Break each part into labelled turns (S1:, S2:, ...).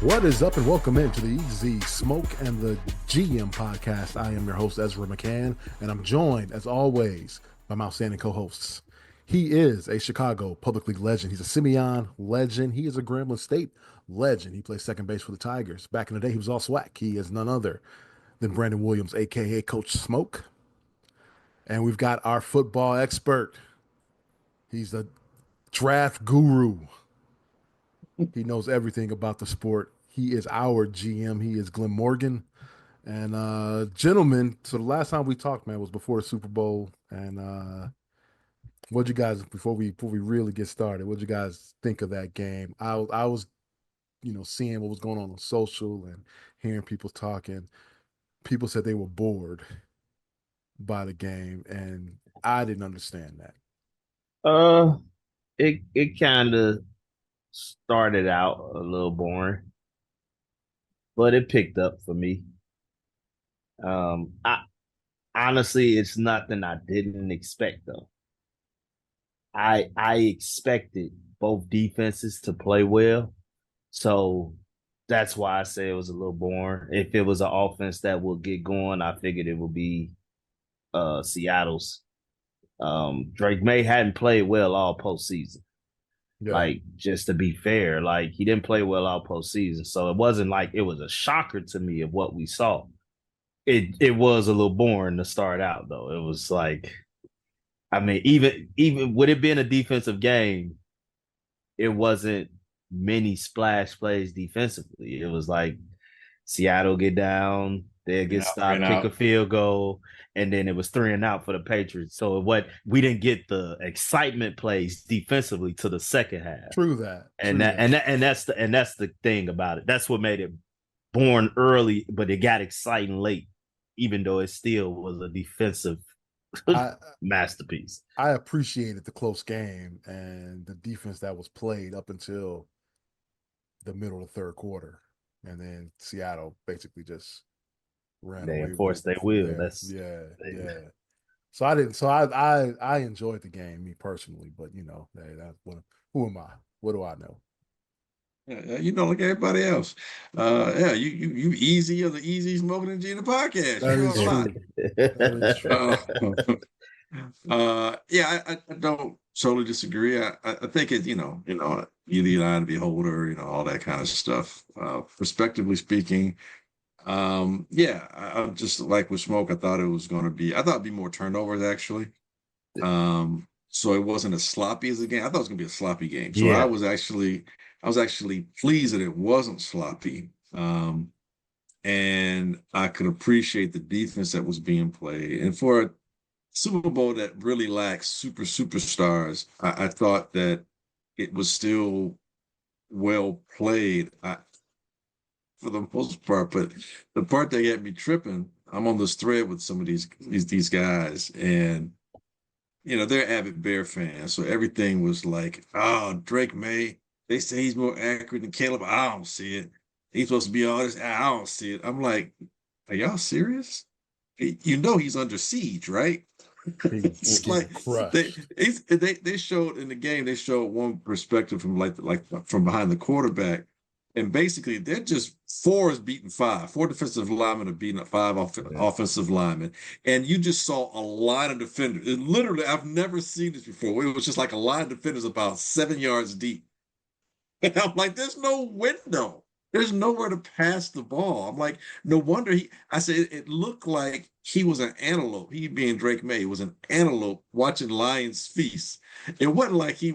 S1: What is up, and welcome into the Easy Smoke and the GM podcast. I am your host, Ezra McCann, and I'm joined, as always, by my outstanding co-hosts. He is a Chicago Public League legend. He's a Simeon legend. He is a Grambling State legend. He plays second base for the Tigers. Back in the day, he was all SWAC. He is none other than Brandon Williams, a.k.a. Coach Smoke. And we've got our football expert. He's the draft guru. He knows everything about the sport. He is our GM. He is Glenn Morgan. And gentlemen, so the last time we talked, man, was before the Super Bowl. And what'd you guys before we really get started? What'd you guys think of that game? I was, seeing what was going on social and hearing people talking. People said they were bored by the game, and I didn't understand that.
S2: It kind of started out a little boring, but it picked up for me. I honestly, it's nothing I didn't expect though. I expected both defenses to play well, so that's why I say it was a little boring. If it was an offense that would get going, I figured it would be Seattle's. Drake May hadn't played well all postseason.
S1: Yeah.
S2: Like, just to be fair, like he didn't play well all postseason. So it wasn't like it was a shocker to me of what we saw. It was a little boring to start out though. It was like, I mean, even with it being a defensive game, it wasn't many splash plays defensively. It was like Seattle get down, they'll get stopped, kick a field goal, and then it was 3-and-out for the Patriots. So we didn't get the excitement plays defensively to the second half.
S1: True that.
S2: And that's the thing about it. That's what made it boring early, but it got exciting late, even though it still was a defensive masterpiece.
S1: I appreciated the close game and the defense that was played up until the middle of the third quarter. And then Seattle basically just ran away.
S2: They enforced their will.
S1: Yeah. So I enjoyed the game, me personally, but who am I? What do I know?
S3: Yeah, like everybody else. You easy of the Easy Smoking and Gina podcast.
S1: That is true.
S3: I don't totally disagree. I think it, you the eye of the beholder, all that kind of stuff. Prospectively speaking, I just like with Smoke, I thought it'd be more turnovers actually. So it wasn't as sloppy as a game. I thought it was gonna be a sloppy game. So I was actually pleased that it wasn't sloppy. And I could appreciate the defense that was being played. And for a Super Bowl that really lacks superstars, I thought that it was still well played for the most part. But the part that got me tripping, I'm on this thread with some of these guys, and they're avid Bear fans. So everything was like, oh, Drake May, they say he's more accurate than Caleb. I don't see it. He's supposed to be all this. I don't see it. I'm like, are y'all serious? He's under siege, right? It's like they showed in the game. They showed one perspective from like from behind the quarterback, and basically they're just four defensive linemen are beating up five offensive linemen, and you just saw a line of defenders. And literally, I've never seen this before. It was just like a line of defenders about 7 yards deep. And I'm like, there's no window. There's nowhere to pass the ball. I'm like, no wonder I said it looked like he was an antelope. He being Drake May was an antelope watching lions feast. It wasn't like it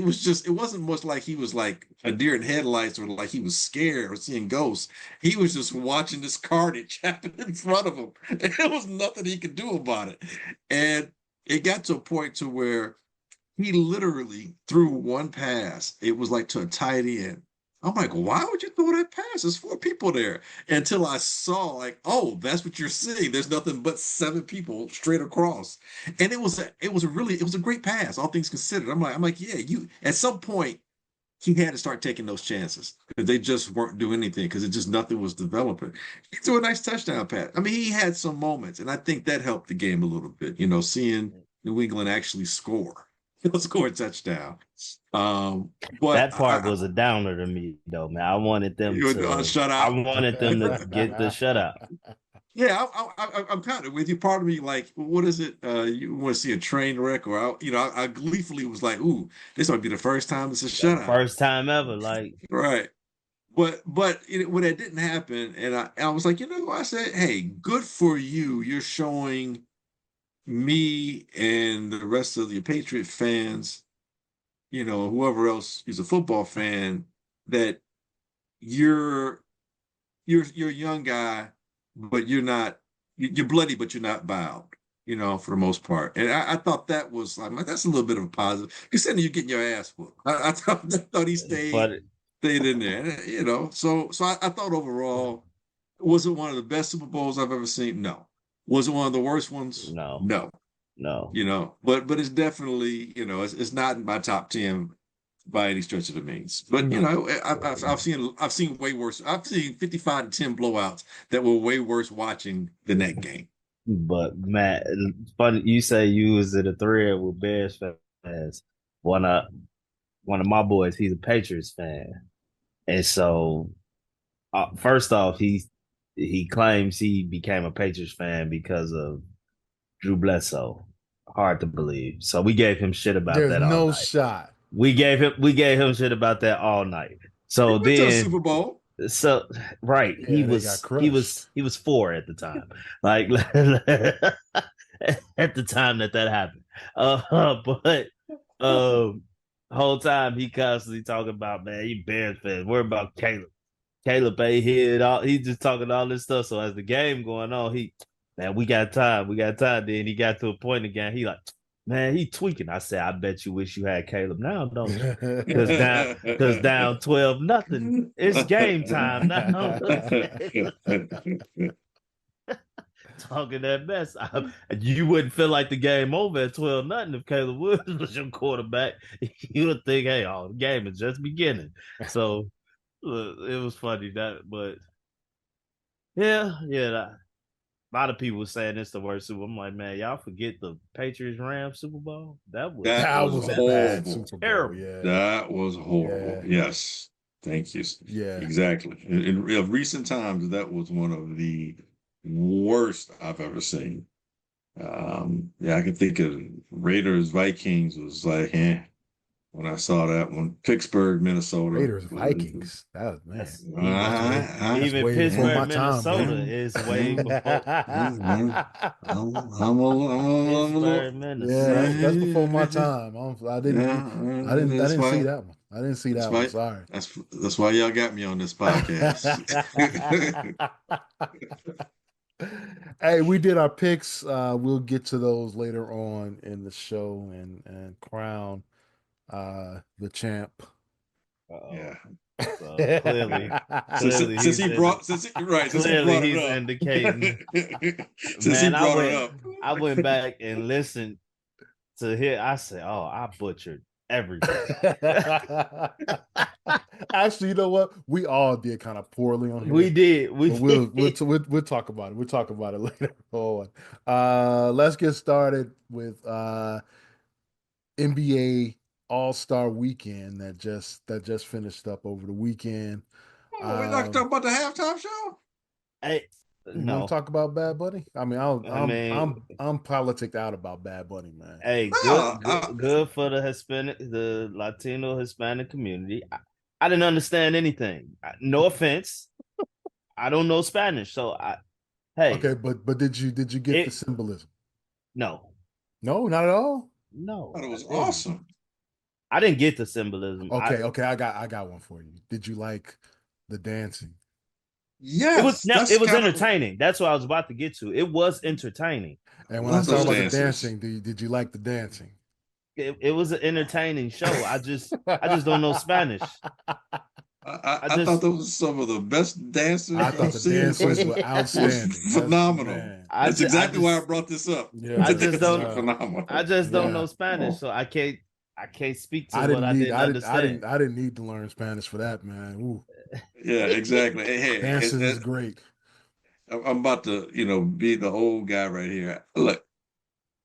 S3: wasn't much like he was like a deer in headlights or like he was scared or seeing ghosts. He was just watching this carnage happen in front of him. And there was nothing he could do about it. And it got to a point to where he literally threw one pass. It was like to a tight end. I'm like, why would you throw that pass? There's 4 people there. Until I saw, like, oh, that's what you're seeing. There's nothing but 7 people straight across. And it was a great pass, all things considered. I'm like, yeah, at some point he had to start taking those chances because they just weren't doing anything because nothing was developing. He threw a nice touchdown pass. I mean, he had some moments, and I think that helped the game a little bit, seeing New England actually score. He'll score a touchdown. But
S2: That part was a downer to me, though, man. I wanted them
S3: shut
S2: I
S3: out.
S2: wanted them to get the shutout.
S3: Yeah, I'm kind of with you. Part of me, like, what is it? You want to see a train wreck, or I gleefully was like, "Ooh, this might be the first time it's a shutout."
S2: First time ever, like
S3: Right. But when that didn't happen, and I was like, I said, "Hey, good for you. You're showing me and the rest of the Patriot fans, whoever else is a football fan, that you're you're a young guy, but you're bloody, but you're not bowed, for the most part." And I thought that was like, that's a little bit of a positive. Considering you're getting your ass whooped. I thought he
S2: but
S3: stayed in there, So I thought overall, was it one of the best Super Bowls I've ever seen? No. Was it one of the worst ones?
S2: no,
S3: No.
S2: no.
S3: But it's definitely, it's not in my top 10 by any stretch of the means. But I've seen way worse. I've seen 55-10 blowouts that were way worse watching than that game.
S2: But Matt, funny you say you was in a thread with Bears fans. One of one of my boys, he's a Patriots fan, and so first off, he claims he became a Patriots fan because of Drew Bledsoe. Hard to believe. So we gave him shit about
S1: There's
S2: that all
S1: no
S2: night.
S1: shot.
S2: We gave him shit about that all night. So
S3: He went to the
S2: then
S3: Super Bowl.
S2: so right,
S1: Yeah, they got crushed.
S2: he was 4 at the time. Like at the time that happened. But whole time he constantly talking about, man, you Bears fans, worry about Caleb. Caleb A hit all he's just talking all this stuff. So as the game going on, man, we got time. Then he got to a point again. He like, man, he tweaking. I said, I bet you wish you had Caleb now, don't you? Because down 12-0. It's game time now. Talking that mess. You wouldn't feel like the game over at 12-0 if Caleb Woods was your quarterback. You would think, hey, the game is just beginning. So it was funny but yeah, a lot of people saying it's the worst Super Bowl. I'm like, man, y'all forget the Patriots Rams Super Bowl? That was
S1: a bad Super Bowl.
S2: terrible.
S1: Yeah.
S3: That was horrible.
S1: Yeah.
S3: Yes. Thank you.
S1: Yeah.
S3: Exactly. In recent times, that was one of the worst I've ever seen. I can think of Raiders Vikings was like, when I saw that one. Pittsburgh, Minnesota.
S1: Raiders Vikings. That was,
S2: man. Even Pittsburgh, Minnesota is way before.
S1: Pittsburgh, Minnesota. Yeah, that's before my time. I didn't see that one. I didn't see that one. Sorry.
S3: That's why y'all got me on this podcast.
S1: Hey, we did our picks. We'll get to those later on in the show and crown the champ.
S3: Yeah.
S2: So clearly
S3: since he brought
S2: he's indicating.
S3: Since he brought it up,
S2: I went back and listened to hear. I said, "Oh, I butchered everything."
S1: Actually, you know what? We all did kind of poorly on here.
S2: We did.
S1: We'll talk about it. We'll talk about it later on. Let's get started with NBA All-Star Weekend that just finished up over the weekend.
S3: We're not talking about the halftime show.
S1: You want to talk about Bad Bunny? I mean, I'm politicked out about Bad Bunny, man.
S2: Hey, good for the Latino Hispanic community. I didn't understand anything. No offense, I don't know Spanish, so
S1: okay, but did you get the symbolism?
S2: No,
S1: not at all.
S3: No, I thought it was awesome.
S2: I didn't get the symbolism.
S1: Okay, I got one for you. Did you like the dancing?
S3: Yes,
S2: it was entertaining. That's what I was about to get to. It was entertaining.
S1: And when I talk about the dancing, did you like the dancing?
S2: It was an entertaining show. I just don't know Spanish.
S3: I thought those were some of the best dancers.
S1: I thought the dancers were outstanding.
S3: Phenomenal. That's exactly why I brought this up.
S1: Yeah,
S2: I just don't
S3: phenomenal.
S2: I just don't know Spanish, so I can't speak to what I didn't understand.
S1: I didn't need to learn Spanish for that, man. Ooh.
S3: Yeah, exactly. Hey,
S1: dancing is great.
S3: I'm about to, be the old guy right here. Look,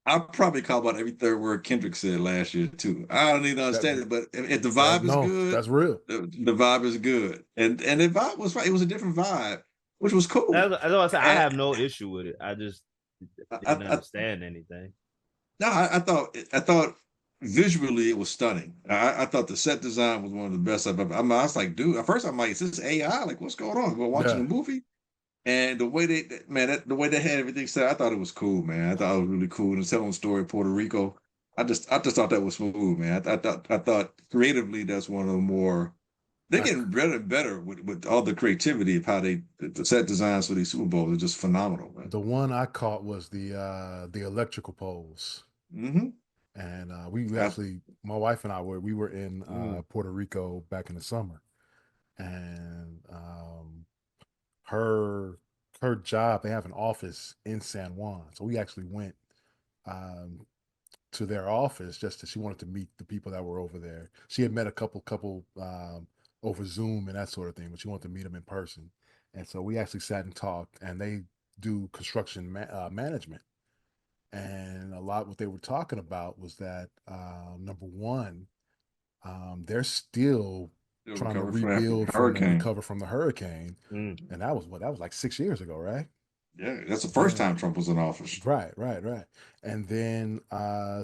S3: I probably caught about every third word Kendrick said last year too. I don't even
S1: That,
S3: understand it, but if the
S1: that
S3: vibe is
S1: no,
S3: good,
S1: that's real.
S3: the vibe is good, and the vibe was right. It was a different vibe, which was cool.
S2: That's what I said. I
S3: And
S2: have no issue with it. I just didn't
S3: I
S2: understand anything.
S3: no, I thought visually it was stunning. I thought the set design was one of the best I've ever. I was like, dude, at first I'm like, is this AI? Like, what's going on? We're watching
S1: Yeah,
S3: a movie, and the way the way they had everything set, I thought it was cool, man. I thought it was really cool. And telling the story of Puerto Rico, I just thought that was smooth, man. I thought creatively that's one of the more. They're
S1: I,
S3: getting better and better with all the creativity of how the set designs for these Super Bowls are just phenomenal, man.
S1: the one I caught was the electrical poles.
S3: Mm-hmm.
S1: And we
S3: I,
S1: actually, my wife and I we were in
S2: Mm.
S1: Puerto Rico back in the summer, and her her job, they have an office in San Juan, so we actually went um, to their office just she wanted to meet the people that were over there. She had met a couple over Zoom and that sort of thing, but she wanted to meet them in person, and so we actually sat and talked. And they do construction management, and a lot what they were talking about was that number one, they're still
S3: still
S1: trying to
S3: recover from that
S1: rebuild from and
S3: hurricane.
S1: recover from the hurricane,
S2: Mm.
S1: and that was what that was like 6 years ago, right?
S3: Yeah, that's the first
S1: Yeah,
S3: time Trump was in office.
S1: right. And then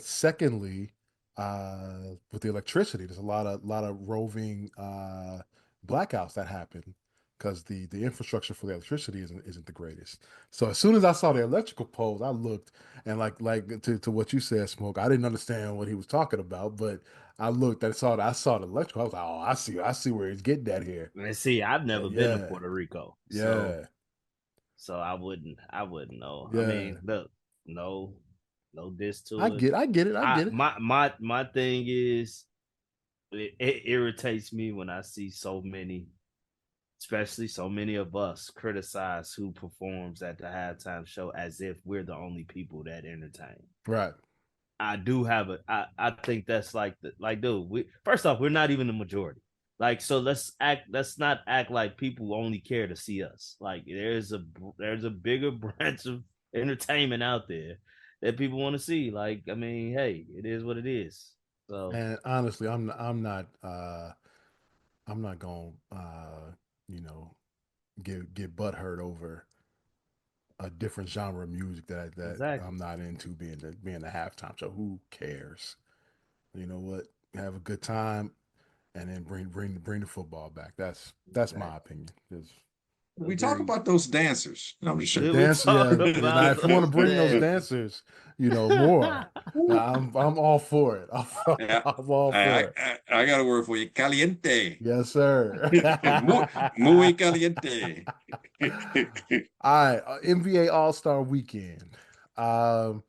S1: secondly, with the electricity, there's a lot of roving blackouts that happen because the infrastructure for the electricity isn't the greatest. So as soon as I saw the electrical poles, I looked, and like to what you said, Smoke. I didn't understand what he was talking about, but I looked and I saw the electrical. I was like, oh, I see where he's getting at here.
S2: And see, I've never been to
S1: Yeah,
S2: Puerto Rico, so
S1: yeah,
S2: I wouldn't know. I
S1: yeah.
S2: mean, look, no, no diss
S1: I
S2: to it.
S1: get, I get it, I
S2: I
S1: get it.
S2: my thing is it irritates me when I see so many, especially so many of us, criticize who performs at the halftime show as if we're the only people that entertain.
S1: Right.
S2: I do have I think that's like dude, we first off, we're not even the majority. Like, so let's not act like people only care to see us. Like, there's a bigger branch of entertainment out there that people want to see. Like, I mean, hey, it is what it is. So
S1: And honestly, I'm not going you know get butt hurt over a different genre of music that
S2: exactly.
S1: I'm not into being the halftime show. Who cares? You know what? Have a good time and then bring the football back. That's my
S2: Exactly.
S1: opinion. Just
S3: We talk
S2: Agreed.
S3: about those dancers. No, I'm just
S1: the
S3: sure.
S2: Did we
S1: dance,
S2: talk
S1: yeah. Now,
S2: about
S1: if you want to
S2: those
S1: bring those
S2: dances?
S1: dancers, more, I'm all for it.
S3: Yeah,
S1: I'm all for it.
S3: I got a word for you. Caliente.
S1: Yes, sir.
S3: muy, muy caliente.
S1: All right, NBA All Star Weekend. Um,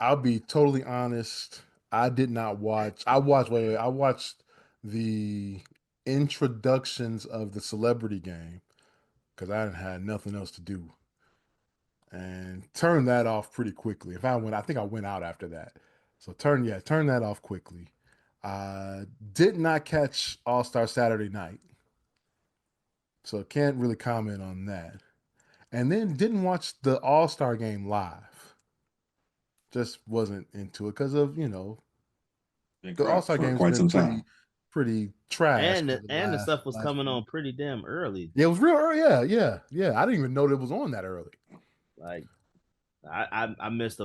S1: I'll be totally honest. I did not watch. I watched the introductions of the celebrity game because I didn't had nothing else to do, and turned that off pretty quickly. If I went, I think I went out after that. So turn that off quickly. Did not catch All Star Saturday Night, so can't really comment on that. And then didn't watch the All Star game live. Just wasn't into it because of
S3: Been
S1: the All
S3: crap
S1: Star
S3: for
S1: game's
S3: quite
S1: been
S3: some time.
S1: pretty trash
S2: and
S1: for
S2: the,
S1: the
S2: and the stuff was
S1: last
S2: coming
S1: few.
S2: on pretty damn early.
S1: Yeah, it was real early. Yeah. I didn't even know it was on that early.
S2: Like, I missed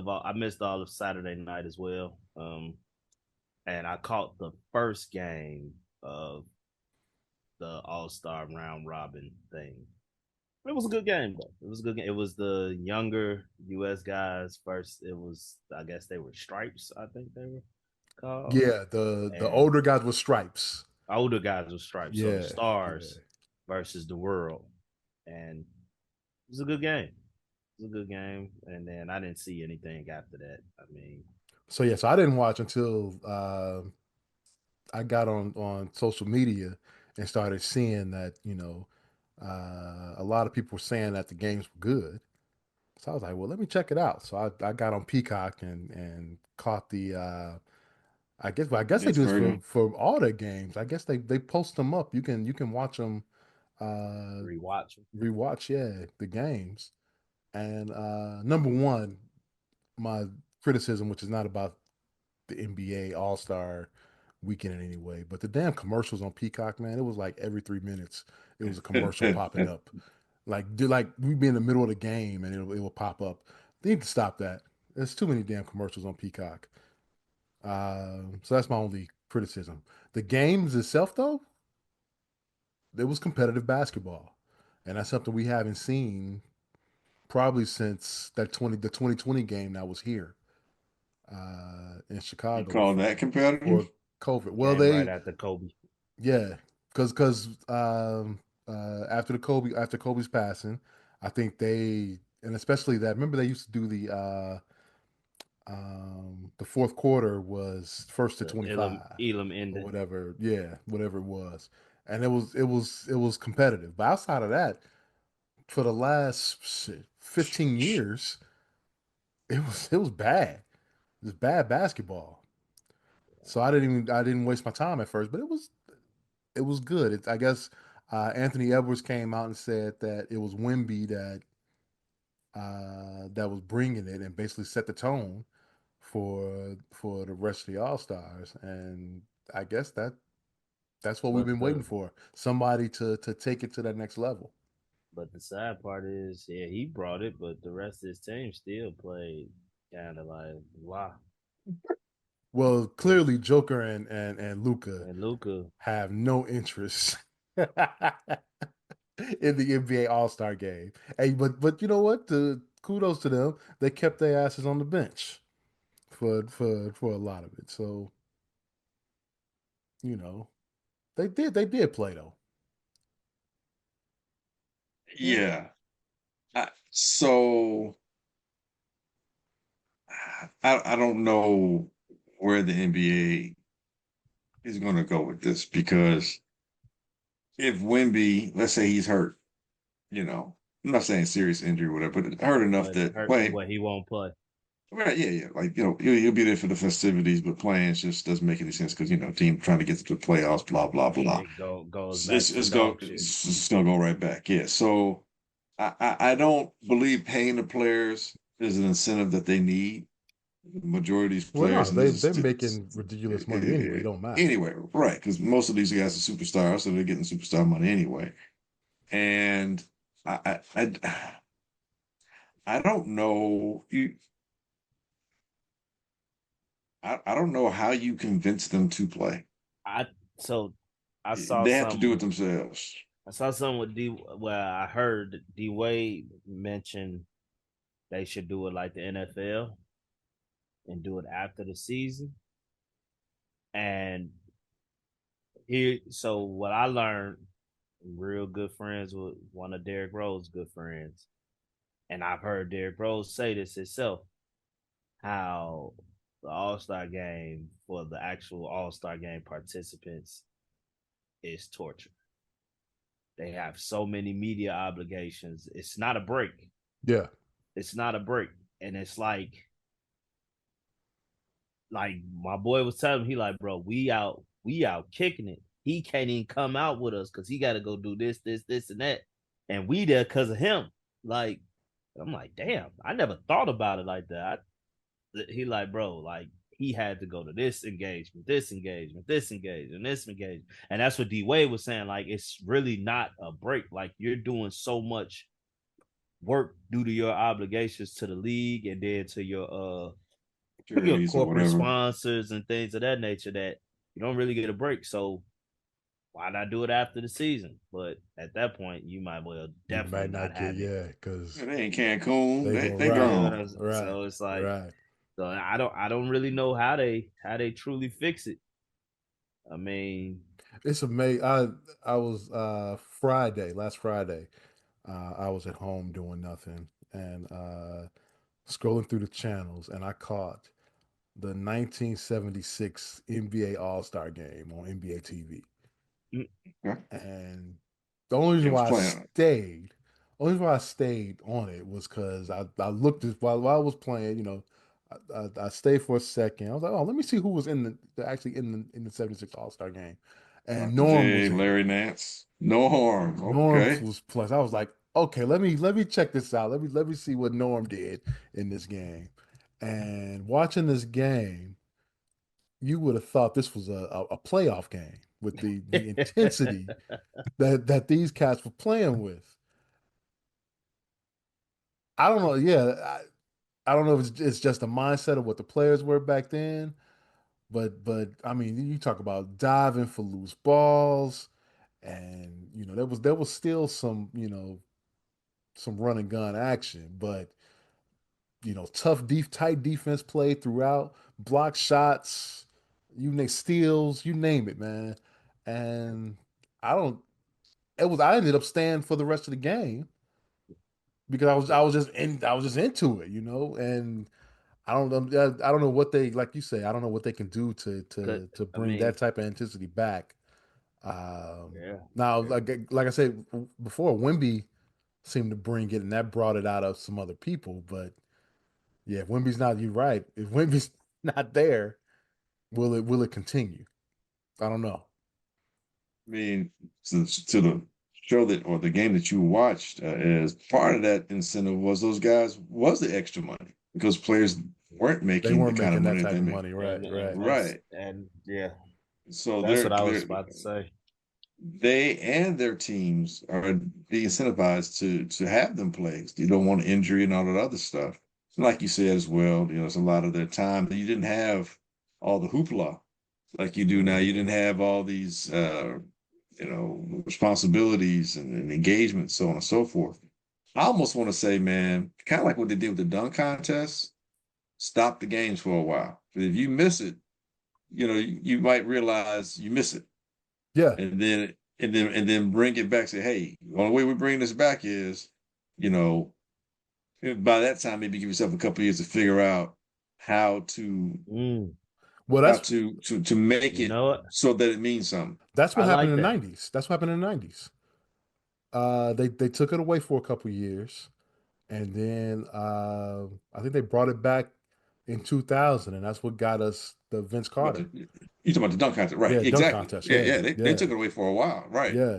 S2: all of Saturday night as well. And I caught the first game of the All Star round robin thing. It was a good game though. It was a good game. It was the younger U.S. guys first. It was, I guess they were Stripes. I think they were called,
S1: Yeah, the
S2: and
S1: older guys with stripes.
S2: older guys with Stripes. So the
S1: Yeah, yeah.
S2: Stars versus the World, and it was a good game. It was a good game, and then I didn't see anything after that. I mean,
S1: So I didn't watch until I got on social media and started seeing that a lot of people were saying that the games were good. So I was like, well, let me check it out. So I got on Peacock and caught the I guess they
S3: It's
S1: do this
S3: very
S1: for all their games. I guess they post them up. You can watch them
S2: rewatch.
S1: rewatch the games. And number one, my criticism, which is not about the NBA All Star weekend in any way, but the damn commercials on Peacock, man, it was like every 3 minutes it was a commercial popping up. Like we'd be in the middle of the game and it will pop up. They need to stop that. There's too many damn commercials on Peacock. So that's my only criticism. The games itself, though, it was competitive basketball, and that's something we haven't seen probably since the 2020 game that was here in
S3: You
S1: Chicago
S3: call that
S1: before
S3: competitive?
S1: COVID. Well,
S2: Came right
S1: they
S2: after Kobe.
S1: yeah, because after Kobe's passing, I think they and especially that remember they used to do the fourth quarter was first to
S2: The
S1: 25
S2: Elam
S1: or
S2: ending.
S1: whatever. Yeah, whatever it was. And it was competitive. But outside of that, for the last 15 years, it was bad. It was bad basketball. So I didn't waste my time at first, but it was good. I guess Anthony Edwards came out and said that it was Wemby that was bringing it and basically set the tone for the rest of the All Stars, and I guess that's what we've
S2: But
S1: been waiting for. Somebody to take it to that next level.
S2: the sad part is, yeah, he brought it, but the rest of his team still played kind of like wow.
S1: Well, clearly Joker and Luca
S2: And Luca,
S1: have no interest in the NBA All Star game. Hey, but you know what? Kudos to them. They kept their asses on the bench for a lot of it. So you know they did play though.
S3: Yeah. So I don't know where the NBA is going to go with this because if Wimby, let's say he's hurt, I'm not saying serious injury or whatever, but hurt enough
S2: but
S3: that
S2: hurt to
S3: play,
S2: what he won't play.
S3: right? Yeah, yeah. Like he'll be there for the festivities, but playing just doesn't make any sense because team trying to get to the playoffs, blah blah blah.
S2: It goes
S3: It's
S2: back
S3: it's,
S2: to
S3: it's go
S2: dog shit.
S3: it's, it's gonna go right back. Yeah. So I don't believe paying the players is an incentive that they need. The majority of these
S1: Well, no,
S3: players, and this
S1: they're
S3: is
S1: making ridiculous money anyway. It don't matter.
S3: anyway, right? Because most of these guys are superstars, so they're getting superstar money anyway. And I don't know I don't know how you convince them to play.
S2: I so I saw
S3: They have to do it
S2: some.
S3: themselves.
S2: I saw some with D. Well, I heard D Wade mention they should do it like the NFL and do it after the season. And here, so what I learned, real good friends with one of Derrick Rose's good friends, and I've heard Derrick Rose say this himself, how the All Star game for the actual All Star game participants is torture. They have so many media obligations. It's not a break.
S1: Yeah.
S2: It's not a break, and it's like my boy was telling me, he like, bro, we out kicking it. He can't even come out with us because he got to go do this, and that, and we there because of him. Like, I'm like, damn, I never thought about it like that. He like, bro, like he had to go to this engagement, this engagement, this engagement, this engagement, and that's what D Wade was saying. Like, it's really not a break. Like, you're doing so much work due to your obligations to the league and then to your
S3: Charities or
S2: corporate
S3: whatever.
S2: sponsors and things of that nature that you don't really get a break. So why not do it after the season? But at that point, you might well
S1: You
S2: definitely
S1: might
S2: not
S1: not get
S2: have it.
S1: because
S3: They ain't Cancun.
S1: they
S3: They
S1: go
S3: they
S2: You
S1: right,
S2: know
S3: gone.
S1: right,
S2: so it's like
S1: right.
S2: so I don't really know how they truly fix it. I mean,
S1: It's amazing. I was last Friday. I was at home doing nothing and scrolling through the channels, and I caught the 1976 NBA All Star Game on NBA TV.
S3: Okay.
S1: And the only
S3: It
S1: reason
S3: was
S1: why I
S3: playing.
S1: stayed, only reason why I stayed on it was because I looked at while I was playing. I stayed for a second. I was like, oh, let me see who was actually in the 76 All Star game, and
S3: Dr.
S1: Norm
S3: J,
S1: was in it.
S3: Larry Nance. No harm.
S1: Norm
S3: Okay.
S1: was plus. I was like, okay, let me check this out. Let me see what Norm did in this game. And watching this game, you would have thought this was a playoff game with the intensity that these cats were playing with. I don't know. Yeah, I don't know if it's just a mindset of what the players were back then, but I mean, you talk about diving for loose balls, and there was still some some run and gun action, but tight defense play throughout, block shots, steals, you name it, man. And I don't. I ended up staying for the rest of the game because I was just into it, and I don't know what they like you say. I don't know what they can do to
S2: Cause
S1: to to
S2: I
S1: bring
S2: mean,
S1: that type of intensity back.
S2: yeah,
S1: Now,
S3: Yeah.
S1: like I said before, Wimby seemed to bring it, and that brought it out of some other people. But yeah, if Wimby's not, you're right. If Wimby's not there, will it continue? I don't know.
S3: I mean, to the show that or the game that you watched, as part of that incentive was those guys was the extra money because players weren't
S1: They
S3: making the
S1: weren't
S3: kind of
S1: making that
S3: money that
S1: type
S3: they
S1: of
S3: make.
S1: money, right?
S2: and
S1: Right.
S2: that's
S3: Right.
S2: and yeah,
S3: So
S2: that's what I was about to say.
S3: they and their teams are de-incentivized to have them play. You don't want injury and all that other stuff. And like you said as well, it's a lot of their time that you didn't have all the hoopla like you do now. You
S2: Mhm.
S3: didn't have all these responsibilities and engagement, so on and so forth. I almost want to say, man, kind of like what they did with the dunk contest, stop the games for a while. If you miss it, you might realize you miss it
S1: Yeah.
S3: and then bring it back. Say, hey, the only way we bring this back is, you know, by that time maybe give yourself a couple of years to figure out how to
S2: Mm,
S1: Well,
S3: how
S1: that's
S3: to make
S2: you
S3: it
S2: know what?
S3: so that it means something.
S1: that's
S2: I
S1: what happened
S2: like
S1: in the
S2: that.
S1: '90s. That's what happened in the '90s. They took it away for a couple years, and then I think they brought it back in 2000, and that's what got us the Vince
S3: But
S1: Carter.
S3: you talking about the dunk contest, right?
S1: Yeah, dunk
S3: Exactly.
S1: contest.
S3: Yeah,
S1: Yeah,
S3: yeah. They
S1: yeah,
S3: took it away for a while, right?
S1: yeah.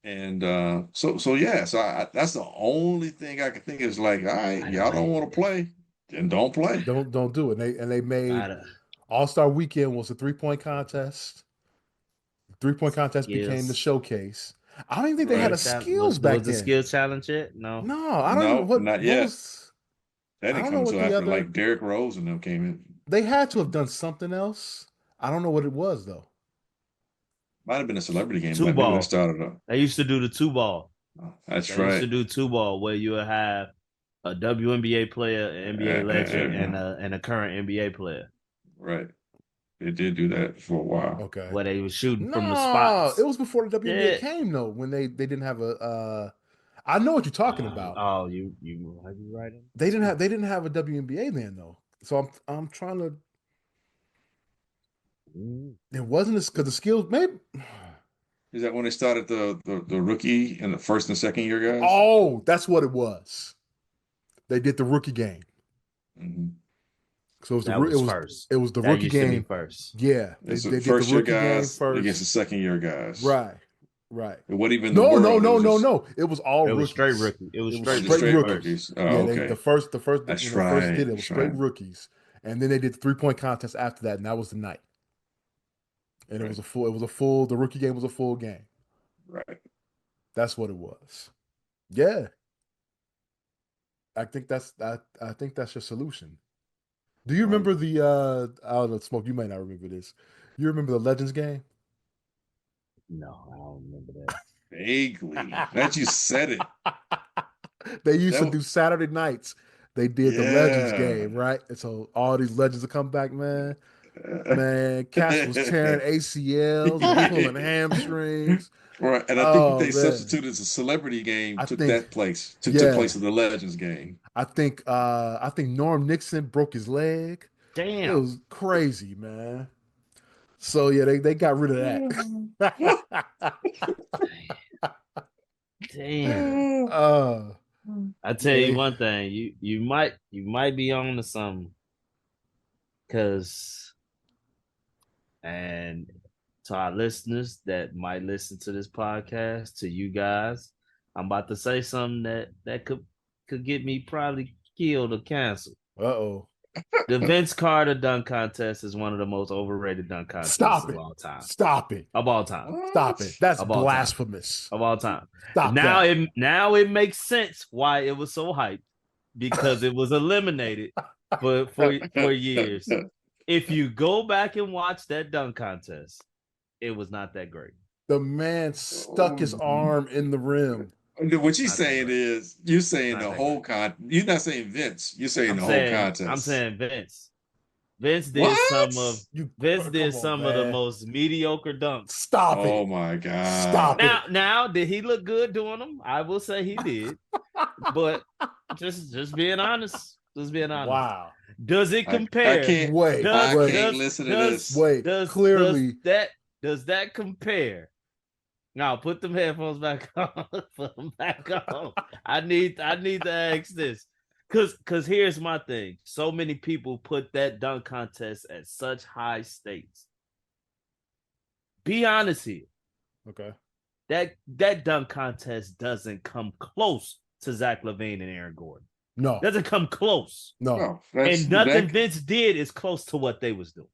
S3: And so yeah. So that's the only thing I can think is like, all right,
S2: By the
S3: y'all don't
S2: way,
S3: want to play, then don't play.
S1: Don't do it. And they
S2: by
S1: made
S2: the
S1: All-Star Weekend was a 3-point contest. 3-point contest became the
S2: skills,
S1: showcase. I don't even think they had
S2: skill
S3: Right.
S1: a
S2: challenge
S1: skills back
S2: was the
S1: then.
S2: skill challenge it? No.
S1: No, I don't even
S3: No, not
S1: what
S3: yet.
S1: was
S3: That
S1: I
S3: didn't
S1: don't
S3: come
S1: know what
S3: until
S1: the
S3: after
S1: other
S3: like Derrick Rose and them came in.
S1: they had to have done something else. I don't know what it was though.
S3: Might have been a celebrity game,
S2: Two
S3: but maybe that
S2: ball.
S3: started up.
S2: They used to do the two ball.
S3: That's
S2: They used to
S3: right.
S2: do two ball where you would have a WNBA player, an NBA legend, and a current NBA player
S3: Right. They did do that for a while.
S1: Okay.
S2: where they were shooting from the
S1: No, it
S2: spots.
S1: was before the WNBA
S2: Yeah.
S1: came though, when they didn't have a I know what you're talking about.
S2: Oh, you might be right.
S1: They didn't have a WNBA then though. So I'm trying to
S2: Mm.
S1: it wasn't as because the skills maybe
S3: Is that when they started the rookie and the first and second year guys?
S1: oh, that's what it was. They did the rookie game.
S3: Mm-hmm.
S1: So it was the
S2: That
S1: it
S2: was
S1: was
S2: first.
S1: it was the
S2: That
S1: rookie
S2: used to be
S1: game.
S2: first.
S1: Yeah, they
S3: It's the
S1: they did the
S3: first year
S1: rookie game
S3: guys against the
S1: first.
S3: second year guys.
S1: Right. Right.
S3: It wasn't even the
S1: No, no,
S3: world. It
S1: no,
S3: was
S1: no,
S3: just
S1: no. It was all
S2: It was straight
S1: rookies.
S2: rookie. It was
S1: It was
S3: oh,
S2: straight
S3: just
S1: straight
S2: rookie
S3: straight
S2: first.
S1: rookies.
S3: rookies. Oh,
S1: Yeah, the
S3: okay.
S1: first when
S3: That's
S1: they first
S3: right.
S1: did it, it was
S3: That's
S1: straight
S3: right.
S1: rookies. And then they did the 3-point contest after that, and that was the night. And
S3: Right.
S1: it was a full the rookie game was a full game.
S3: Right.
S1: That's what it was. Yeah. I think that's your solution. Do you
S3: Right.
S1: remember the I don't know, Smoke, you might not remember this. You remember the Legends game?
S2: No, I don't remember that.
S3: Vaguely. That you said it.
S1: They used
S3: That
S1: to
S3: was,
S1: do Saturday nights. They did the Legends
S3: yeah.
S1: game, right? And so all these legends would come back, man. Man, Cass was tearing ACLs and pulling hamstrings.
S3: Right. And I think that
S1: Oh
S3: they
S1: man.
S3: substituted as a celebrity game
S1: I
S3: took
S1: think
S3: that place, took
S1: yeah.
S3: place of the Legends game.
S1: I think Norm Nixon broke his leg. It
S2: Damn.
S1: was crazy, man. So yeah, they got rid of that.
S2: Damn.
S1: uh
S2: I tell you
S1: yeah.
S2: one thing, you might be on to something, cause and to our listeners that might listen to this probably get me killed or canceled.
S1: Uh-oh.
S2: The Vince Carter dunk contest is one of the most overrated dunk contests
S1: Stop
S2: of
S1: it.
S2: all time.
S1: Stop it.
S2: Of all time.
S1: Stop it. That's
S2: Of all time.
S1: blasphemous.
S2: Of all time.
S1: Stop
S2: now
S1: that.
S2: now it makes sense why it was so hyped, because it was eliminated for years. If you go back and watch that dunk contest, it was not that great.
S1: The man stuck his arm in the rim.
S3: What you're
S2: Not that
S3: saying
S2: great.
S3: is, you're saying
S2: Not
S3: the
S2: that
S3: whole
S2: great.
S3: you're not saying Vince. You're saying the whole contest.
S2: I'm saying Vince. Vince did
S3: What?
S2: some of
S1: You
S2: Vince did
S1: come on,
S2: some of the
S1: man.
S2: most mediocre dunks.
S1: Stop
S3: Oh
S1: it.
S3: my God.
S1: Stop it.
S2: Now did he look good doing them? I will say he did. But just being honest. Just being honest.
S1: Wow.
S2: Does it
S3: I
S2: compare?
S3: can't.
S1: Wait,
S3: I
S1: wait.
S3: can't listen to this.
S1: Wait, clearly.
S2: Does that compare? Now put them headphones back on. Put them back on. I need to ask this. Cause here's my thing. So many people put that dunk contest at such high stakes. Be honest here.
S1: Okay.
S2: That dunk contest doesn't come close to Zach LaVine and Aaron Gordon.
S1: No.
S2: Doesn't come close.
S1: No.
S2: And nothing Vince did is close to what they was doing.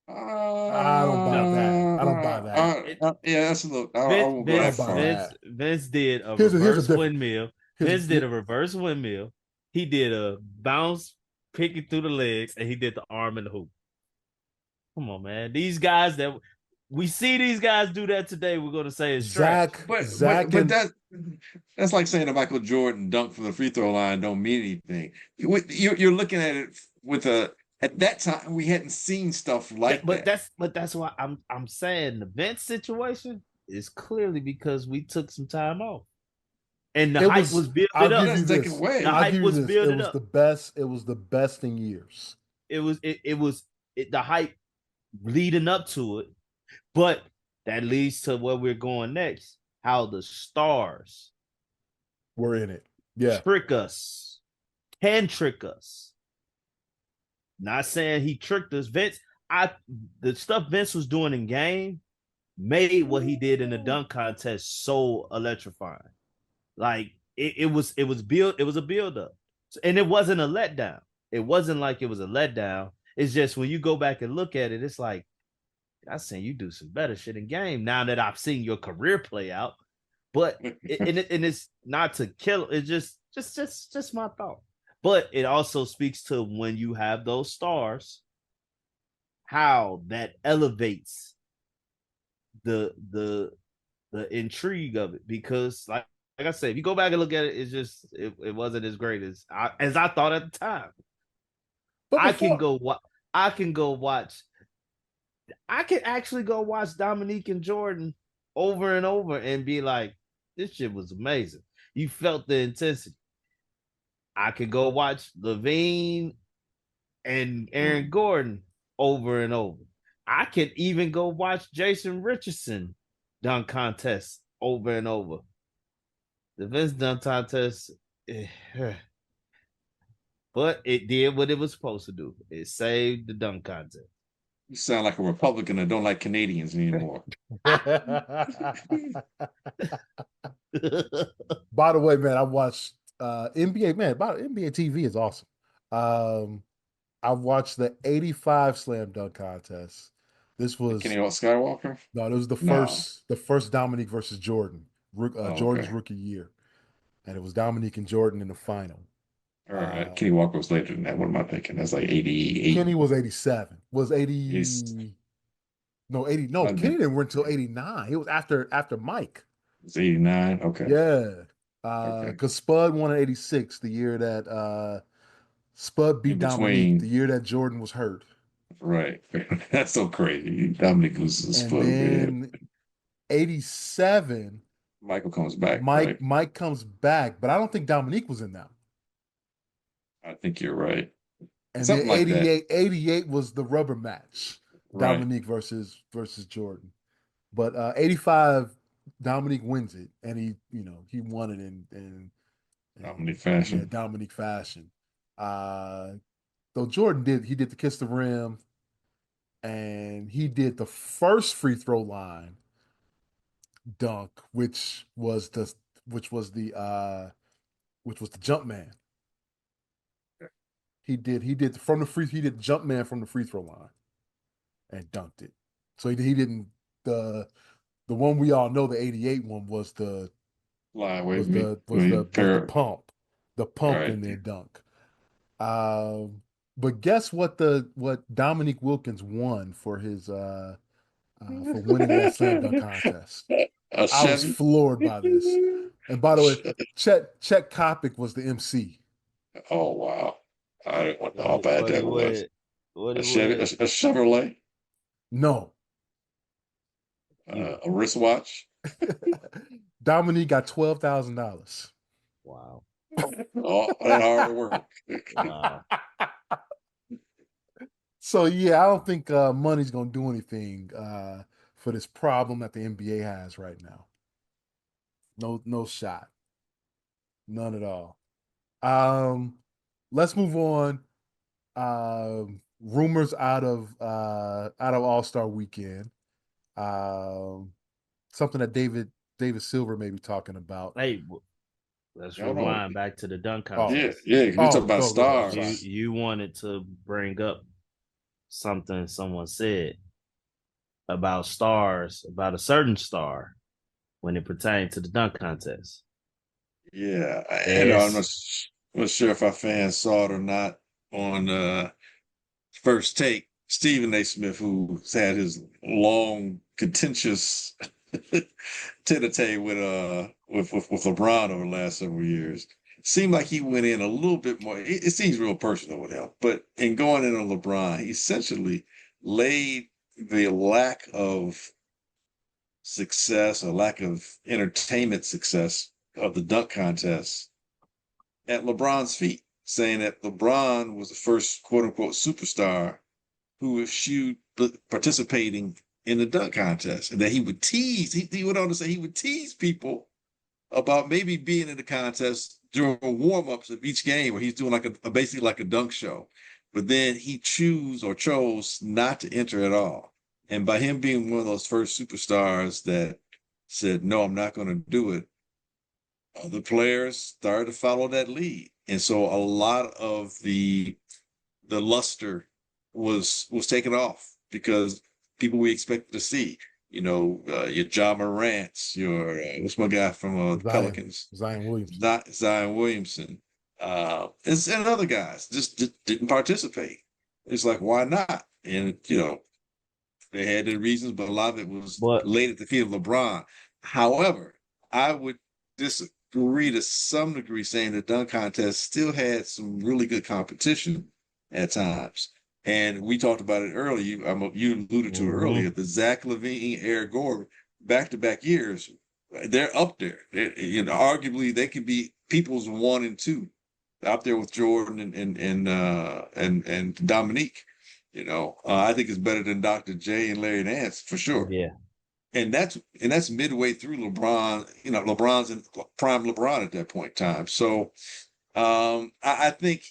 S1: I don't buy that. I don't buy that.
S3: Yeah, that's a little. I won't go that far.
S2: Vince did a reverse windmill. Vince did a reverse windmill. He did a bounce, kicking through the legs, and he did the arm and the hoop. Come on, man. These guys that we see these guys do that today, we're going to say it's
S1: Zach.
S3: But that's like saying a Michael Jordan dunk from the free throw line don't mean anything. You're looking at it with a. At that time, we hadn't seen stuff like that.
S2: But that's why I'm saying the Vince situation is clearly because we took some time off. And the hype was built up.
S3: The
S2: hype was built up.
S1: It was the best in years.
S2: The hype leading up to it. But that leads to where we're going next. How the stars
S1: were in it. Yeah.
S2: Can trick us. Not saying he tricked us. The stuff Vince was doing in game made what he did in the dunk contest so electrifying. Like it was a build up. And it wasn't a letdown. It wasn't like it was a letdown. It's just when you go back and look at it, it's like, I seen you do some better shit in game now that I've seen your career play out. But it's not to kill. It's just my thought. But it also speaks to when you have those stars, how that elevates the intrigue of it. Because like I said, if you go back and look at it, it wasn't as great as I thought at the time. But I can actually go watch Dominique and Jordan over and over and be like, this shit was amazing. You felt the intensity. I could go watch LaVine and Aaron Gordon over and over. I could even go watch Jason Richardson dunk contest over and over. The Vince dunk contest, but it did what it was supposed to do. It saved the dunk contest.
S3: You sound like a Republican that don't like Canadians anymore.
S1: By the way, man, I watched NBA. Man, NBA TV is awesome. I watched the '85 slam dunk contest. This was
S3: Kenny Skywalker.
S1: No, it was the first Dominique versus Jordan, Jordan's rookie year, and it was Dominique and Jordan in the final.
S3: All right, Kenny Walker was later than that. What am I thinking? That's like 88.
S1: Kenny was 87. Was 80? No, 80. No, Kenny didn't win until 89. It was after Mike.
S3: It was 89. Okay.
S1: Yeah. Because Spud won in 86, the year that Spud beat Dominique, the year that Jordan was hurt.
S3: Right. That's so crazy. Dominique loses Spud.
S1: And then 87.
S3: Michael comes back.
S1: Mike comes back, but I don't think Dominique was in that.
S3: I think you're right.
S1: And then 88 was the rubber match. Right. Dominique versus Jordan. But 85, Dominique wins it, and he won it in
S3: Dominique fashion.
S1: Yeah, Dominique fashion. Though Jordan did the kiss the rim, and he did the first free throw line dunk, which was the jump man. He did from the free. He did jump man from the free throw line and dunked it. So he didn't the one we all know, the 88 one was the
S3: Line
S1: was
S3: with me.
S1: the was the was the pump. The pump
S3: Right.
S1: and then dunk. But guess what Dominique Wilkins won for his for winning that slam dunk contest.
S3: A
S1: I was
S3: Chevy.
S1: floored by this. And by the way, Chet Kopic was the MC.
S3: Oh wow! I didn't know how
S2: What
S3: bad
S2: what he
S3: that was.
S2: with? What
S3: A
S2: he
S3: Chevy,
S2: with?
S3: a Chevrolet,
S1: No.
S2: You
S3: a wristwatch.
S1: Dominique got $12,000.
S2: wow.
S3: All that hard work.
S2: Wow.
S1: So yeah, I don't think money's gonna do anything for this problem that the NBA has right now. No shot. None at all. Um, let's move on. Rumors out of All-Star weekend. Something that David Silver may be talking about.
S2: Hey, let's
S3: Hold on.
S2: rewind back to the dunk
S1: Oh,
S2: contest.
S3: Yeah. We talk about
S1: go ahead. I'm
S3: stars.
S1: sorry.
S2: You wanted to bring up something someone said about stars, about a certain star when it pertained to the dunk contest.
S3: Yeah, I'm
S2: Yes.
S3: not sure if our fans saw it or not on First Take. Stephen A. Smith, who's had his long, contentious tete-a-tete with LeBron over the last several years, seemed like he went in a little bit more. It seems real personal with him, but in going in on LeBron, he essentially laid the lack of success or lack of entertainment success of the dunk contest at LeBron's feet, saying that LeBron was the first quote unquote superstar who eschewed participating in the dunk contest, and that he would tease. He went on to say he would tease people about maybe being in the contest during warm-ups of each game, where he's doing like a basically like a dunk show, but then he chose not to enter at all. And by him being one of those first superstars that said, no, I'm not going to do it, other players started to follow that lead. And so a lot of the luster was taken off because people we expected to see, your John Morant's, your what's my guy from the Pelicans,
S1: Zion Williamson.
S3: Zion Williamson, and other guys just didn't participate. It's like, why not? And they had their reasons, but a lot of it was
S2: But
S3: laid at the feet of LeBron. However, I would disagree to some degree, saying the dunk contest still had some really good competition at times. And we talked about it earlier. You alluded to it earlier. The Zach LaVine, Eric Gordon, back-to-back years, they're up there. Arguably they could be people's 1 and 2, up there with Jordan and Dominique. I think it's better than Dr. J and Larry Nance for sure.
S2: yeah,
S3: And that's midway through LeBron. LeBron's in prime LeBron at that point in time. So I think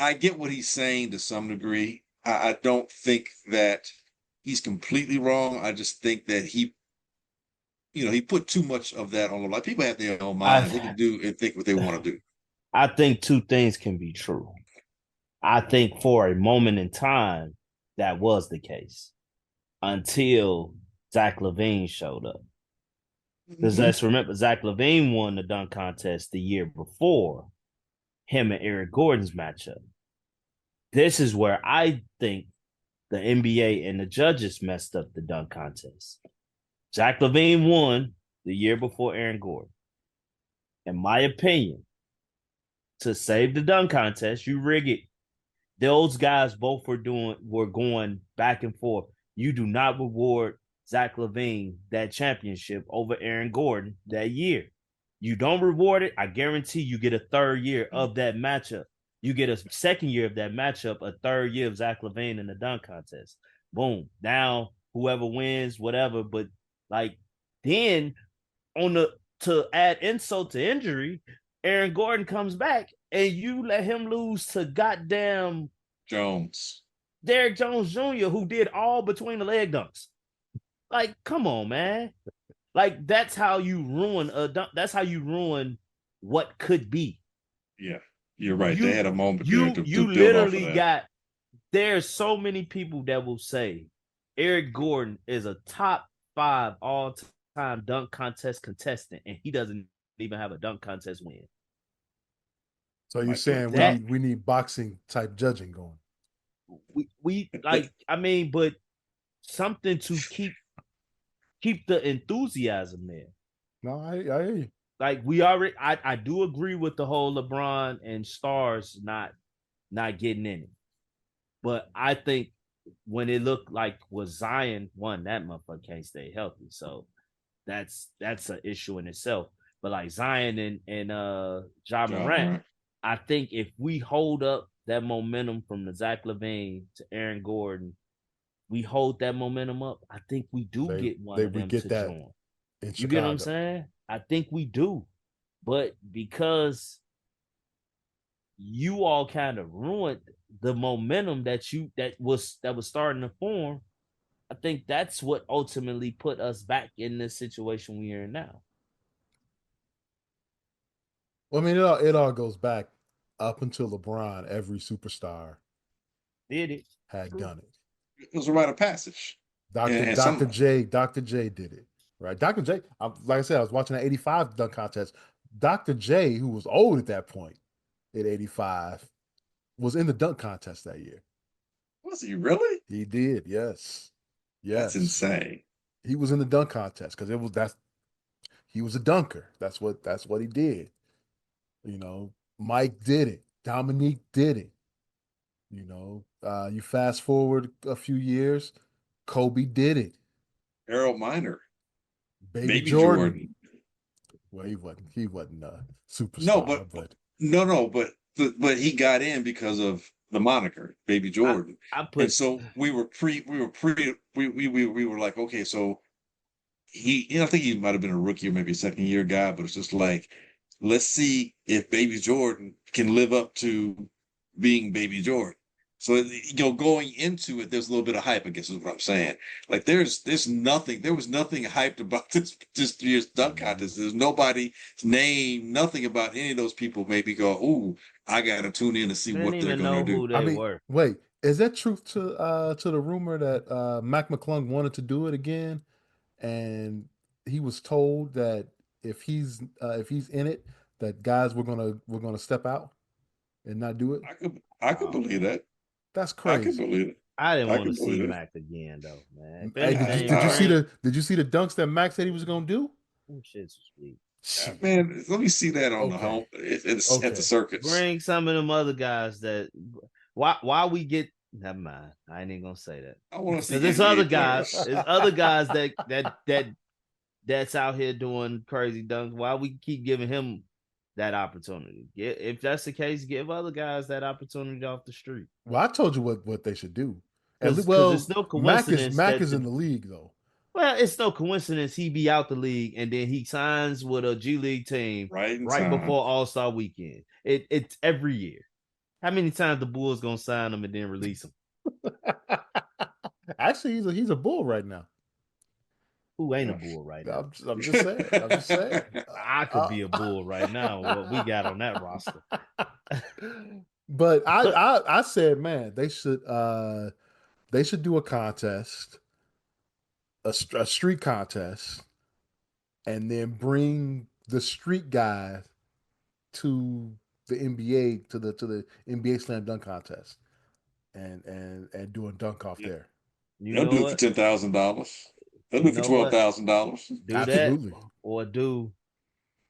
S3: I get what he's saying to some degree. I don't think that he's completely wrong. I just think that he put too much of that on the line. People have their own mind. They can do and think what they want to do.
S2: I think two things can be true. I think for a moment in time, that was the case until Zach LaVine showed up. Because let's remember, Zach LaVine won the dunk contest the year before him and Eric Gordon's matchup. This is where I think the NBA and the judges messed up the dunk contest. Zach LaVine won the year before Aaron Gordon. In my opinion, to save the dunk contest, you rig it. Those guys both were going back and forth. You do not reward Zach LaVine that championship over Aaron Gordon that year. You don't reward it, I guarantee you get a third year of that matchup. You get a second year of that matchup, a third year of Zach LaVine in the dunk contest. Boom. Now, whoever wins, whatever. But then to add insult to injury, Aaron Gordon comes back and you let him lose to goddamn Derrick Jones Jr., who did all between the leg dunks. Come on, man. That's how you ruin a dunk. That's how you ruin what could be.
S3: Yeah. You're right. They
S2: You
S3: had a moment there
S2: you
S3: to
S2: you
S3: build off of
S2: literally
S3: that.
S2: got there's so many people that will say Eric Gordon is a top 5 all-time dunk contest contestant, and he doesn't even have a dunk contest win.
S1: So you're
S3: Might do it
S1: saying
S2: That
S1: we need boxing type judging going?
S2: we like, I mean, but something to keep the enthusiasm there.
S1: No, I hear you.
S2: Like we already, I do agree with the whole LeBron and stars not getting in it, but I think when it looked like was Zion won, that motherfucker can't stay healthy, so that's an issue in itself. But like Zion and Ja
S3: John
S2: Morant,
S3: Morant.
S2: I think if we hold up that momentum from the Zach LaVine to Aaron Gordon, we hold that momentum up, I think we do get one of
S1: We
S2: them
S1: get
S2: to
S1: that
S2: join.
S1: in
S2: You get what I'm
S1: Chicago.
S2: saying? I think we do. But because you all kind of ruined the momentum that was starting to form, I think that's what ultimately put us back in this situation we are in now.
S1: Well, I mean, it all goes back up until LeBron. Every superstar
S2: Did it?
S1: had
S2: True.
S1: done it.
S3: It was a rite of passage. And
S1: Dr.
S3: some
S1: J did it, right? Dr. J, like I said, I was watching that '85 dunk contest. Dr. J, who was old at that point, in '85, was in the dunk contest that year.
S3: was he really?
S1: He did, yes,
S3: That's
S1: yes.
S3: insane.
S1: He was in the dunk contest because he was a dunker. That's what he did. You know, Mike did it. Dominique did it. You fast forward a few years, Kobe did it.
S3: Harold Miner,
S1: Baby
S3: Baby
S1: Jordan.
S3: Jordan.
S1: Well, he wasn't a
S3: No,
S1: superstar, but
S3: but he got in because of the moniker Baby
S2: I
S3: Jordan.
S2: I
S3: And
S2: put
S3: so we were like, okay, so I think he might have been a rookie or maybe a second year guy, but it's just like, let's see if Baby Jordan can live up to being Baby Jordan. So going into it, there's a little bit of hype, I guess is what I'm saying. Like there was nothing hyped about this year's dunk contest. There's nobody's name, nothing about any of those people. Maybe go, ooh, I gotta tune in to see
S2: didn't
S3: what they're
S2: even
S3: gonna
S2: know
S3: do.
S2: who
S1: I
S2: they
S1: mean,
S2: were.
S1: wait, is that truth to the rumor that Mac McClung wanted to do it again, and he was told that if he's in it, that guys we're gonna step out and not do it?
S3: I could
S2: Oh
S3: believe
S2: man,
S3: that.
S1: That's
S3: I could
S1: crazy.
S3: believe it.
S2: I didn't
S3: I
S2: want to
S3: could
S2: see
S3: believe it.
S2: Mac again though, man. If
S1: Hey, did you
S2: anything,
S1: did you see
S3: Uh,
S2: bring
S1: the dunks that Mac said he was gonna do?
S2: them shits was weak.
S1: Shit.
S3: Man, let me see that on the
S1: Okay.
S3: home at the
S1: Okay.
S3: circuits.
S2: Bring some of them other guys that why we get never mind. I ain't even gonna say that.
S3: I want to see
S2: Because there's other
S3: NBA
S2: guys,
S3: players.
S2: there's other guys that's out here doing crazy dunks. Why we keep giving him that opportunity? If that's the case, give other guys that opportunity off the street.
S1: Well, I told you what they should do.
S2: Because it's
S1: Well,
S2: no
S1: Mac is
S2: coincidence
S1: Mac
S2: that
S1: is in the league though.
S2: well, it's no coincidence he be out the league and then he signs with a G League team
S3: Right in
S2: right
S3: time.
S2: before All Star Weekend. It's every year. How many times the Bulls gonna sign him and then release him?
S1: Actually, he's a bull right now.
S2: Who ain't a Bull right now?
S1: I'm just saying. I'm just saying.
S2: I could be a Bull right now. What we got on that roster?
S1: But I said, man, they should do a contest, a street contest, and then bring the street guys to the NBA to the NBA slam dunk contest and do a dunk off there.
S2: You
S3: They'll
S2: know
S3: do it for
S2: what?
S3: $10,000. They'll do
S2: You
S3: it for
S2: know what?
S3: $12,000.
S2: Do that
S1: Absolutely.
S2: or do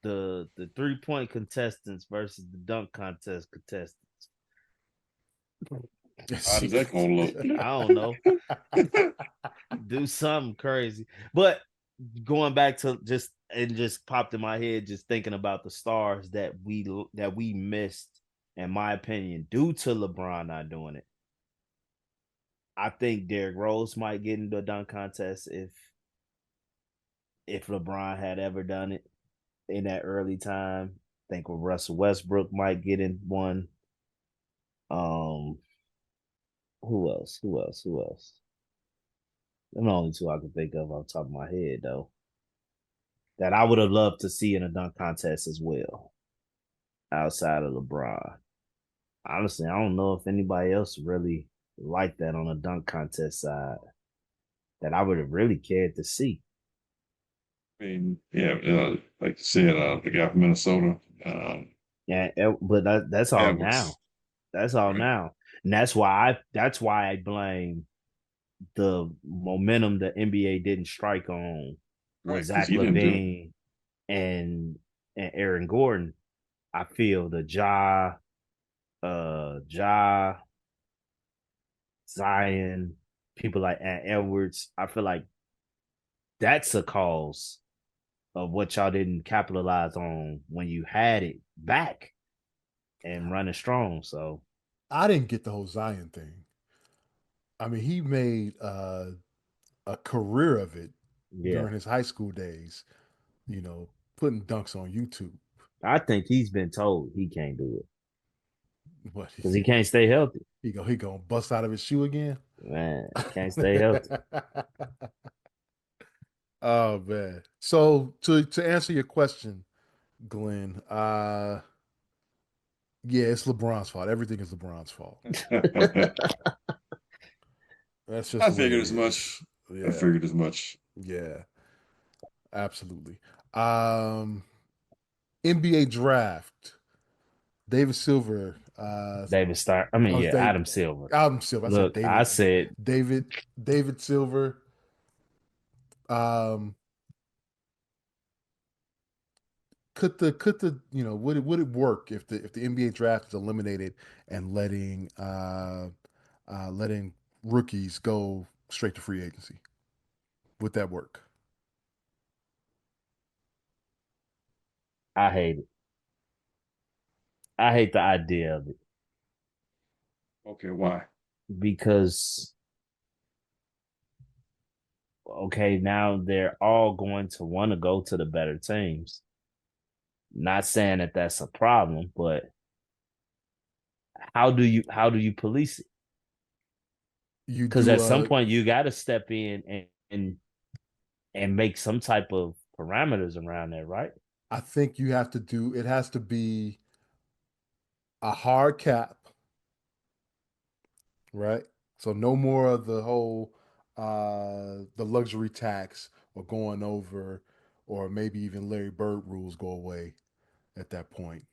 S2: the 3-point contestants versus the dunk contest contestants.
S3: How does that gonna look?
S2: I don't know. Do something crazy. But going back to just popped in my head just thinking about the stars that we missed, in my opinion, due to LeBron not doing it. I think Derrick Rose might get into a dunk contest if LeBron had ever done it in that early time. I think Russell Westbrook might get in one. Um, who else? Who else? Who else? Them the only two I can think of off the top of my head, though. That I would have loved to see in a dunk contest as well, outside of LeBron. Honestly, I don't know if anybody else really liked that on the dunk contest side that I would have really cared to see.
S3: I mean, yeah, like you said, the guy from Minnesota,
S2: Yeah, but that's all
S3: Edwards.
S2: now. That's all
S3: Right.
S2: now, and that's why I blame the momentum the NBA didn't strike on with
S3: Right, because
S2: Zach
S3: he didn't do it.
S2: LaVine and Aaron Gordon. I feel the Ja, Zion, people like Edwards. I feel like that's a cause of what y'all didn't capitalize on when you had it back and running strong. So
S1: I didn't get the whole Zion thing. I mean, he made a career of it
S2: yeah,
S1: during his high school days, you know, putting dunks on YouTube.
S2: I think he's been told he can't do it
S1: But
S2: because he can't stay healthy.
S1: he gonna bust out of his shoe again.
S2: Man, can't stay healthy.
S1: Oh man. So to answer your question, Glenn, yeah, it's LeBron's fault. Everything is LeBron's fault. That's just
S3: I
S1: the way it
S3: figured as
S1: is.
S3: much. I
S1: Yeah,
S3: figured as much.
S1: yeah, absolutely. Um, NBA draft. David Silver.
S2: David Starr. I mean,
S1: Oh,
S2: yeah, Adam Silver.
S1: Adam Silver. I said
S2: Look, I
S1: David.
S2: said
S1: David. David Silver. Um, could the would it work if the NBA draft is eliminated and letting rookies go straight to free agency? Would that work?
S2: I hate it. I hate the idea of it
S3: Okay, why?
S2: because okay, now they're all going to want to go to the better teams. Not saying that that's a problem, but how do you police it?
S1: You
S2: Because
S1: do
S2: at some point you got to step in and make some type of parameters around there, right?
S1: I think you have to do it has to be a hard cap, right? So no more of the whole the luxury tax or going over, or maybe even Larry Bird rules go away at that point.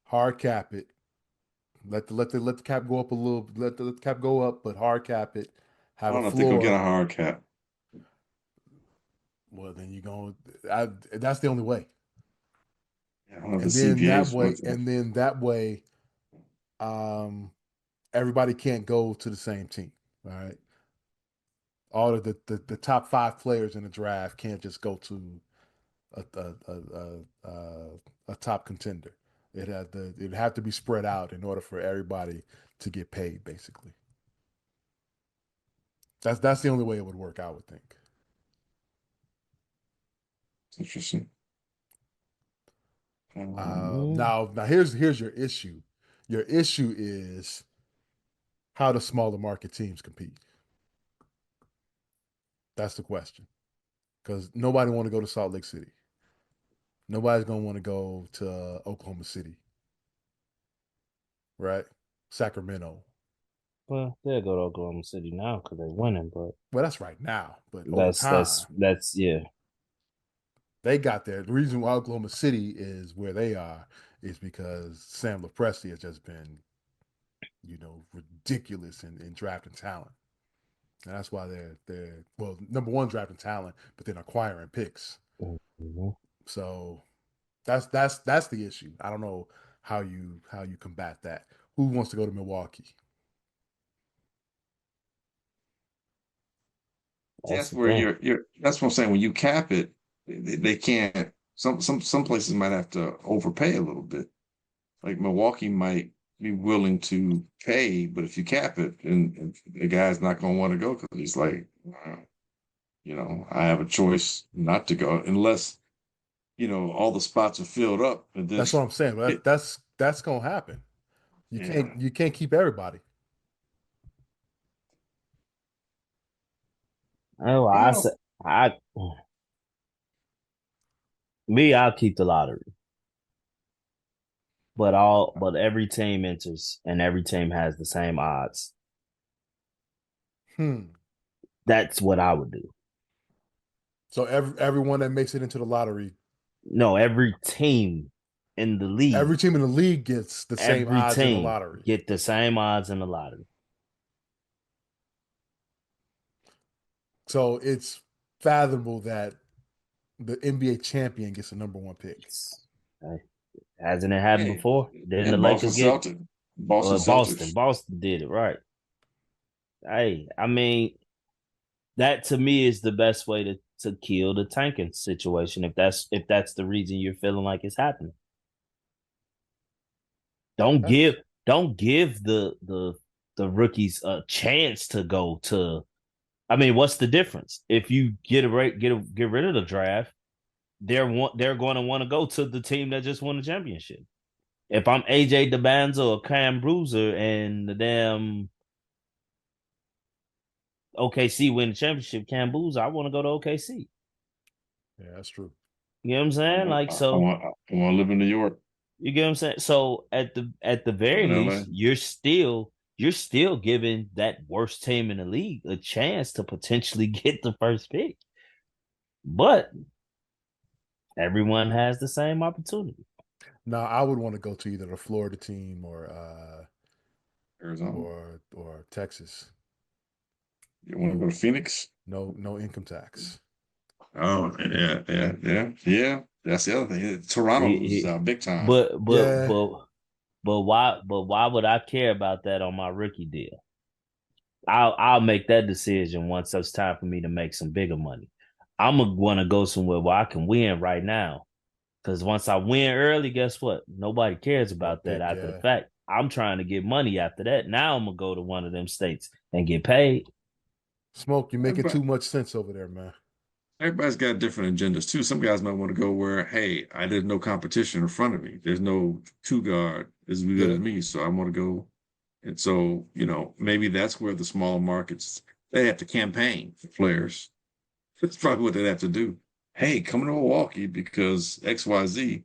S1: Hard cap it. Let the cap go up a little. Let the cap go up, but hard cap it.
S3: I
S1: Have a
S3: don't know if they're gonna get a
S1: floor.
S3: hard cap.
S1: Well, then you going. That's the only way.
S3: I don't know if the
S1: And then
S3: CPA
S1: that
S3: is going
S1: way,
S3: to.
S1: and then that way, um, everybody can't go to the same team. All right. All of the top five players in the draft can't just go to a a a, a, a top contender. It'd have to be spread out in order for everybody to get paid, basically. That's the only way it would work, I would think.
S3: It's interesting.
S2: Mm,
S1: Now here's your issue. Your issue is how the smaller market teams compete. That's the question. Because nobody want to go to Salt Lake City. Nobody's gonna want to go to Oklahoma City, right? Sacramento.
S2: well, they'll go to Oklahoma City now because they're winning, but
S1: Well, that's right now, but over
S2: that's that's
S1: time,
S2: that's yeah.
S1: they got there. The reason why Oklahoma City is where they are is because Sam LaPresti has just been, ridiculous in drafting talent. And that's why they're well, number one drafting talent, but then acquiring picks.
S2: Mhm.
S1: So that's the issue. I don't know how you combat that. Who wants to go to Milwaukee?
S3: See,
S2: That's
S3: that's
S2: the
S3: where
S2: thing.
S3: you're. That's what I'm saying. When you cap it, they can't. Some places might have to overpay a little bit. Like Milwaukee might be willing to pay, but if you cap it, and the guy's not going to want to go because he's like, I have a choice not to go unless all the spots are filled up, and then
S1: That's what I'm saying. But
S3: it,
S1: that's gonna happen. You can't
S3: yeah,
S1: you can't keep everybody.
S2: Oh, I
S3: well,
S2: said I me, I'll keep the lottery. but every team enters and every team has the same odds.
S1: Hmm.
S2: That's what I would do.
S1: So everyone that makes it into the lottery,
S2: No, every team in the
S1: every
S2: league,
S1: team in the league gets the same
S2: every
S1: odds in the
S2: team
S1: lottery.
S2: get the same odds in the lottery.
S1: So it's fathomable that the NBA champion gets the number one pick.
S2: Hey, hasn't it happened
S3: Hey,
S2: before? Didn't the
S3: and Boston
S2: Lakers get
S3: Celtics, Boston
S2: Boston?
S3: Celtics.
S2: Boston did it right. Hey, I mean, that to me is the best way to kill the tanking situation. If that's the reason you're feeling like it's happening, don't give
S1: That's
S2: don't give the rookies a chance to go to. I mean, what's the difference if you get rid of the draft? They're going to want to go to the team that just won the championship. If I'm AJ DeBanza or Cam Bruiser and the damn OKC win the championship, Cam Bruiser, I want to go to OKC.
S1: yeah, that's true.
S2: You know what I'm saying? Like so,
S3: I want to live in New York.
S2: you get what I'm saying? So at the
S3: Live
S2: very
S3: in LA.
S2: least, you're still giving that worst team in the league a chance to potentially get the first pick. But everyone has the same opportunity.
S1: Now I would want to go to either the Florida team
S3: Arizona.
S1: or Texas.
S3: You want to go to Phoenix?
S1: No income tax.
S3: Oh, yeah, yeah, yeah, yeah. That's the other thing. Toronto's big time.
S2: But but
S1: Yeah.
S2: but but why would I care about that on my rookie deal? I'll make that decision once it's time for me to make some bigger money. I'm gonna want to go somewhere where I can win right now. Because once I win early, guess what? Nobody cares
S1: No
S2: about that
S1: pick.
S2: after the
S1: Yeah.
S2: fact. I'm trying to get money after that. Now I'm gonna go to one of them states and get paid.
S1: Smoke, you're making
S3: Everybody,
S1: too much sense over there, man.
S3: everybody's got different agendas too. Some guys might want to go where, hey, there's no competition in front of me. There's no two guard as good
S1: Yeah.
S3: as me, so I want to go. And so, maybe that's where the small markets they have to campaign for players. That's probably what they have to do. Hey, come to Milwaukee because XYZ,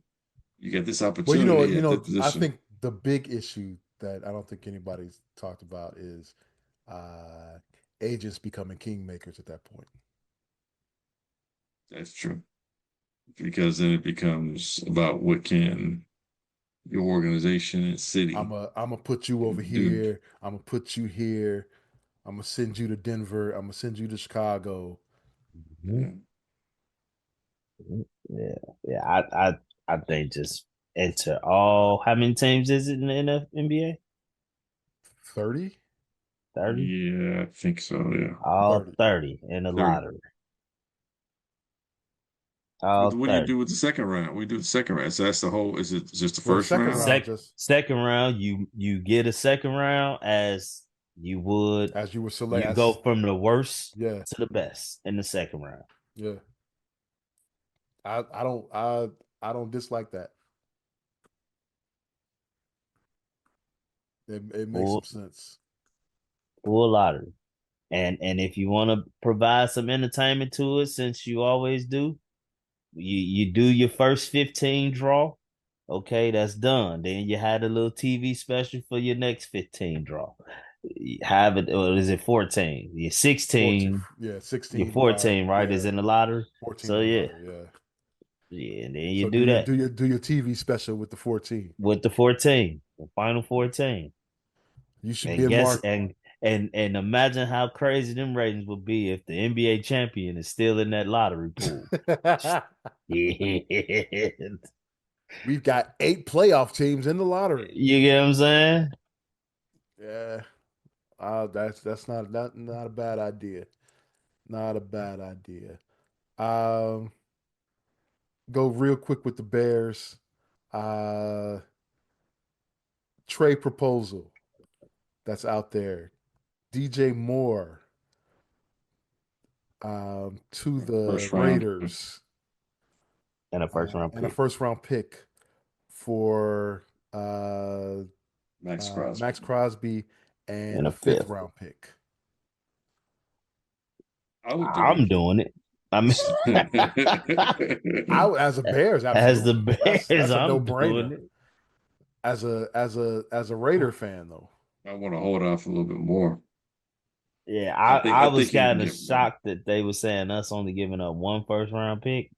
S3: you get this
S1: Well,
S3: opportunity at this
S1: I
S3: position.
S1: think the big issue that I don't think anybody's talked about is uh, agents becoming kingmakers at that point.
S3: That's true. Because then it becomes about what can your organization and city
S1: I'm gonna put you over
S3: do.
S1: here. I'm gonna put you here. I'm gonna send you to Denver. I'm gonna send you to Chicago.
S2: Mhm. Yeah, yeah. I think just enter all. How many teams is it in the NBA?
S1: 30?
S2: 30?
S3: Yeah, I think so. Yeah.
S2: All
S1: 30.
S2: 30 in the
S3: 30.
S2: lottery. All
S3: What do you do
S2: 30.
S3: with the second round? We do the second round. So that's the whole, is it just the
S1: Well, the
S3: first
S1: second
S3: round?
S1: round
S2: Second
S1: just
S2: second round, you get a second round as you would.
S1: as you were select
S2: You go
S1: as
S2: from the worst
S1: yeah,
S2: to the best in the second round.
S1: yeah. I don't dislike that. It makes some
S2: Full
S1: sense.
S2: full lottery. And if you want to provide some entertainment to it, since you always do, you do your first 15 draw. Okay, that's done. Then you had a little TV special for your next 15 draw. You have it, or is it 14? Your
S1: 14,
S2: 16,
S1: yeah,
S2: your
S1: 16
S2: 14, right? Is
S1: yeah,
S2: in the lottery.
S1: 14
S2: So
S1: in the
S2: yeah.
S1: lottery, yeah.
S2: Yeah, and then you
S1: So
S2: do that
S1: do your TV special with the 14.
S2: with the 14, the final 14.
S1: You should be
S2: And
S1: in
S2: guess
S1: mark.
S2: and imagine how crazy them ratings would be if the NBA champion is still in that lottery pool. Yeah.
S1: We've got 8 playoff teams in the lottery.
S2: You get what I'm saying?
S1: Yeah. That's not a bad idea. Not a bad idea. Um, go real quick with the Bears. Uh, trade proposal that's out there. DJ Moore to the
S3: First round,
S1: Raiders
S2: And a first round
S1: and a
S2: pick
S1: first round pick for uh,
S3: Max Crosby.
S1: Max Crosby and
S2: and
S1: a
S2: a
S1: fifth
S2: fifth.
S1: round pick.
S3: I would do
S2: I'm doing it. I mean,
S3: it.
S1: As a Bears,
S2: as the
S1: absolutely.
S2: Bears,
S1: That's a no
S2: I'm doing
S1: brainer.
S2: it.
S1: as a Raider fan though.
S3: I want to hold off a little bit more.
S2: Yeah,
S3: I
S2: I was
S3: think he can
S2: kind of
S3: get more.
S2: shocked that they were saying us only giving up one first round pick.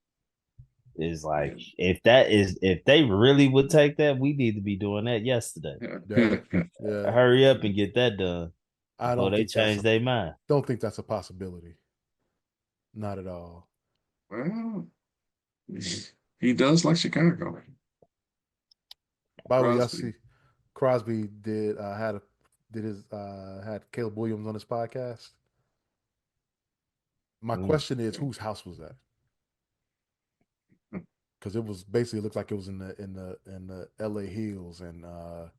S2: Is like if they really would take that, we need to be doing that yesterday.
S1: Yeah,
S3: Yeah.
S1: yeah.
S2: Hurry up and get that done
S1: I
S2: before
S1: don't
S2: they
S1: think that's
S2: change
S1: a
S2: their mind.
S1: don't think that's a possibility. Not at all.
S3: Well, he does like Chicago.
S1: By the way, y'all
S3: Crosby.
S1: see Crosby had Caleb Williams on his podcast. My
S2: Mm,
S1: question is, whose house was that? Because it was basically, it looked like it was in the L.A. Hills, and I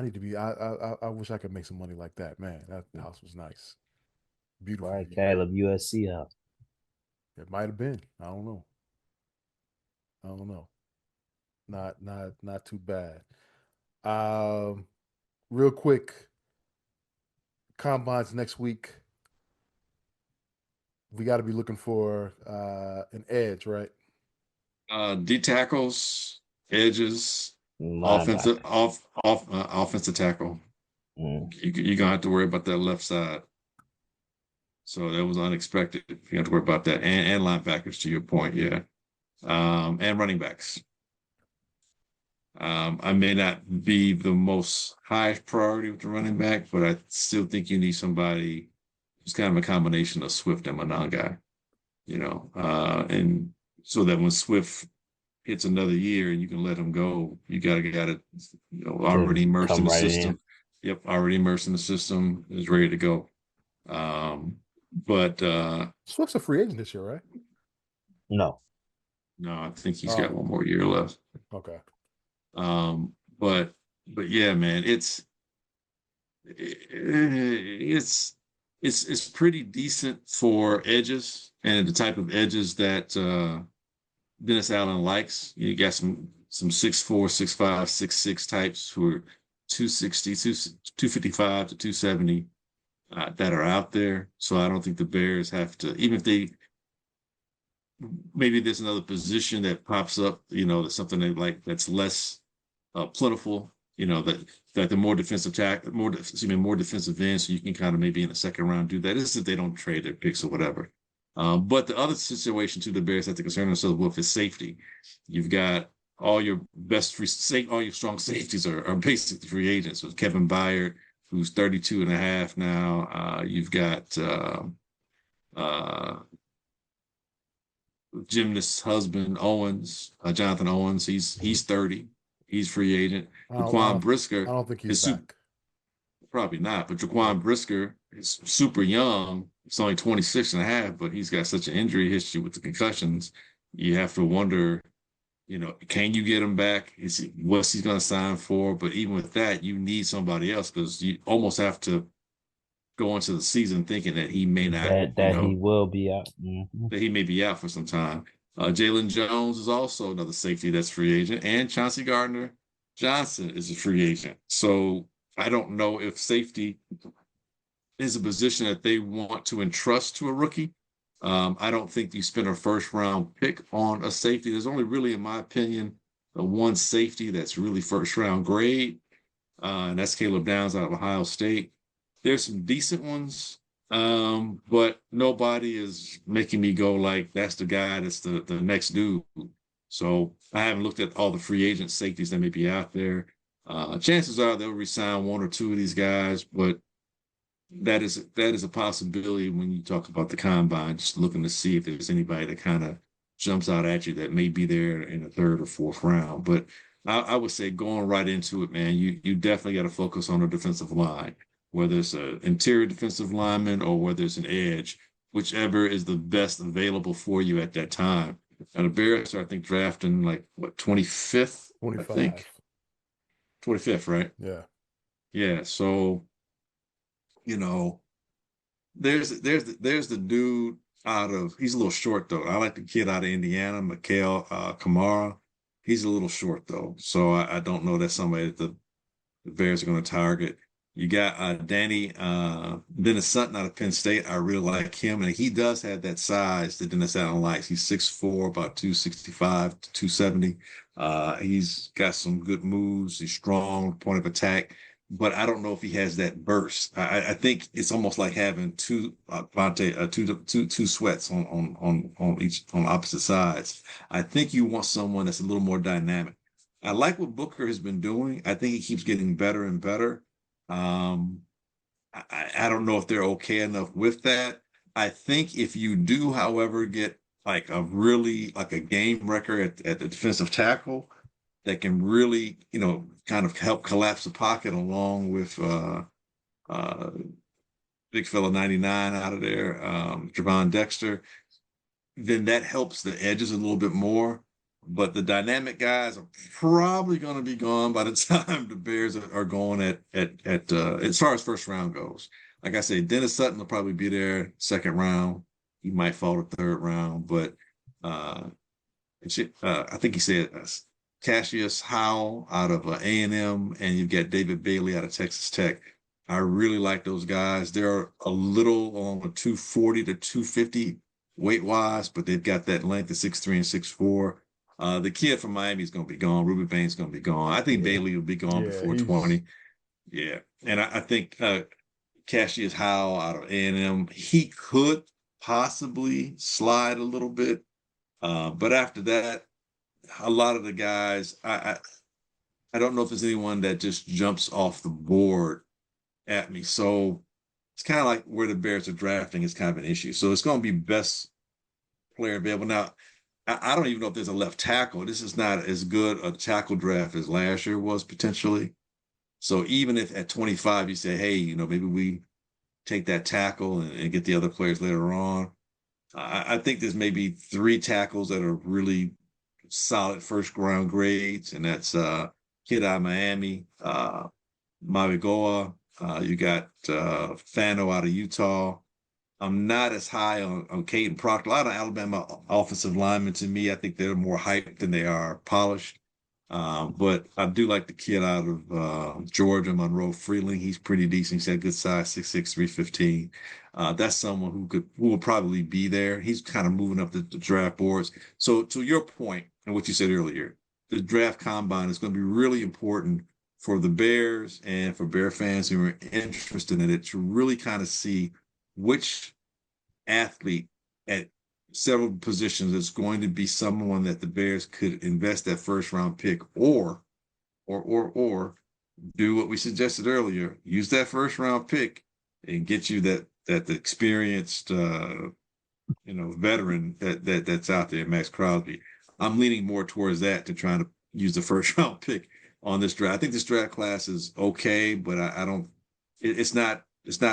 S1: need to be. I wish I could make some money like that, man. That house was nice, beautiful
S2: right,
S1: view.
S2: Caleb, USC house.
S1: It might have been. I don't know. I don't know. Not too bad. Um, Real quick, combines next week. We got to be looking for an edge, right?
S3: D tackles, edges,
S2: Linebacker.
S3: offensive tackle.
S2: Mm.
S3: You're gonna have to worry about that left side. So that was unexpected. You have to worry about that, and linebackers to your point, yeah. And running backs. I may not be the most highest priority with the running back, but I still think you need somebody who's kind of a combination of Swift and Monangai, and so that when Swift hits another year and you can let him go, you got to get it,
S2: To
S3: already immersed in
S2: come
S3: the
S2: right in.
S3: system. Yep, already immersed in the system, is ready to go. But
S1: Swift's a free agent this year, right?
S2: No.
S3: no, I think he's got
S1: Oh,
S3: one more year left.
S1: okay.
S3: Um, but yeah, man, it's pretty decent for edges and the type of edges that Dennis Allen likes. You got some 6'4", 6'5", 6'6" types who are 260, 255 to 270 that are out there. So I don't think the Bears have to, even if they maybe there's another position that pops up, that's something they like that's less plentiful, that the more defensive more defensive end, so you can kind of maybe in the second round do that. This is if they don't trade their picks or whatever. But the other situation too, the Bears have to concern themselves with is safety. You've got all your all your strong safeties are basically free agents. With Kevin Byard, who's 32 and a half now. You've got uh, gymnast's husband, Jonathan Owens. He's 30. He's free agent.
S1: I don't, I
S3: Jaquan
S1: don't, I
S3: Brisker
S1: don't think he's
S3: is
S1: back.
S3: probably not, but
S1: Yeah.
S3: Jaquan Brisker is super young. He's only 26 and a half, but he's got such an injury history with the concussions. You have to wonder, can you get him back? What's he's going to sign for? But even with that, you need somebody else because you almost have to go into the season thinking that he may not,
S2: That he will be out. Mm-hmm.
S3: that he may be out for some time. Jalen Jones is also another safety that's free agent, and Chauncey Gardner Johnson is a free agent. So I don't know if safety is a position that they want to entrust to a rookie. I don't think you spend a first round pick on a safety. There's only really, in my opinion, the one safety that's really first round grade, and that's Caleb Downs out of Ohio State. There's some decent ones, but nobody is making me go like that's the guy, that's the next dude. So I haven't looked at all the free agent safeties that may be out there. Chances are they'll resign one or two of these guys, but that is a possibility when you talk about the combine, just looking to see if there's anybody that kind of jumps out at you that may be there in the third or fourth round. But I would say going right into it, man, you definitely got to focus on the defensive line, whether it's an interior defensive lineman or whether it's an edge, whichever is the best available for you at that time. And the Bears are, I think, drafting like what 25th, I
S1: 25.
S3: think 25th, right?
S1: Yeah.
S3: Yeah. So you know, there's the dude he's a little short though. I like the kid out of Indiana, Mikael Kamara. He's a little short though, so I don't know that's somebody that the Bears are going to target. You got Danny Dennis Sutton out of Penn State. I really like him, and he does have that size that Dennis Allen likes. He's 6'4", about 265 to 270. He's got some good moves. He's strong, point of attack, but I don't know if he has that burst. I think it's almost like having two sweats on opposite sides. I think you want someone that's a little more dynamic. I like what Booker has been doing. I think he keeps getting better and better. Um, I don't know if they're okay enough with that. I think if you do, however, get like a game record at the defensive tackle that can really, kind of help collapse the pocket along with uh big fella 99 out of there, Javon Dexter, then that helps the edges a little bit more. But the dynamic guys are probably going to be gone by the time the Bears are going at as far as first round goes. Like I said, Dennis Sutton will probably be there second round. He might fall to third round, but uh, I think he said Cassius Howell out of A&M, and you've got David Bailey out of Texas Tech. I really like those guys. They're a little on the 240 to 250 weight wise, but they've got that length of 6'3" and 6'4". The kid from Miami is going to be gone. Ruben Bain's going to be gone. I think Bailey will be gone before 20. Yeah. And I think Cassius Howell out of A&M, he could possibly slide a little bit. But after that, a lot of the guys, I don't know if there's anyone that just jumps off the board at me. So it's kind of like where the Bears are drafting is kind of an issue. So it's going to be best player available. Now, I don't even know if there's a left tackle. This is not as good a tackle draft as last year was potentially. So even if at 25 you say, hey, maybe we take that tackle and get the other players later on, I think there's maybe 3 tackles that are really solid first round grades, and that's kid out of Miami, Mavigoa. You got Fano out of Utah. I'm not as high on Caden Proctor. A lot of Alabama offensive linemen, to me, I think they're more hyped than they are polished. But I do like the kid out of Georgia, Monroe Freeling. He's pretty decent. He's got good size, 6'6", 315. That's someone who will probably be there. He's kind of moving up the draft boards. So to your point and what you said earlier, the draft combine is going to be really important for the Bears and for Bear fans who are interested in it to really kind of see which athlete at several positions is going to be someone that the Bears could invest that first round pick or do what we suggested earlier, use that first round pick and get you that experienced veteran that's out there, Max Crosby. I'm leaning more towards that to trying to use the first round pick on this draft. I think this draft class is okay, but I don't it's not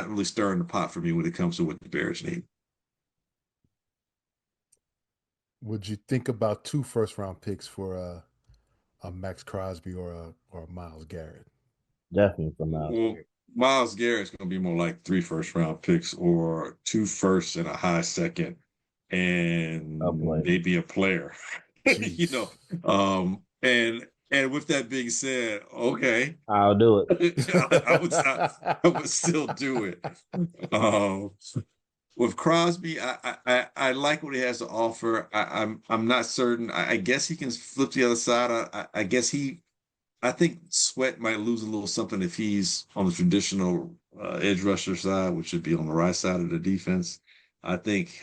S3: really stirring the pot for me when it comes to what the Bears need.
S1: Would you think about 2 first round picks for a Max Crosby or a Myles Garrett?
S2: Definitely for Myles.
S3: Well, Myles Garrett's going to be more like 3 first round picks or 2 firsts and a high second and maybe a player. And with that being said, okay,
S2: I'll do it.
S3: I would still do it. With Crosby, I like what he has to offer. I'm not certain. I guess he can flip the other side. I think Sweat might lose a little something if he's on the traditional edge rusher side, which would be on the right side of the defense. I think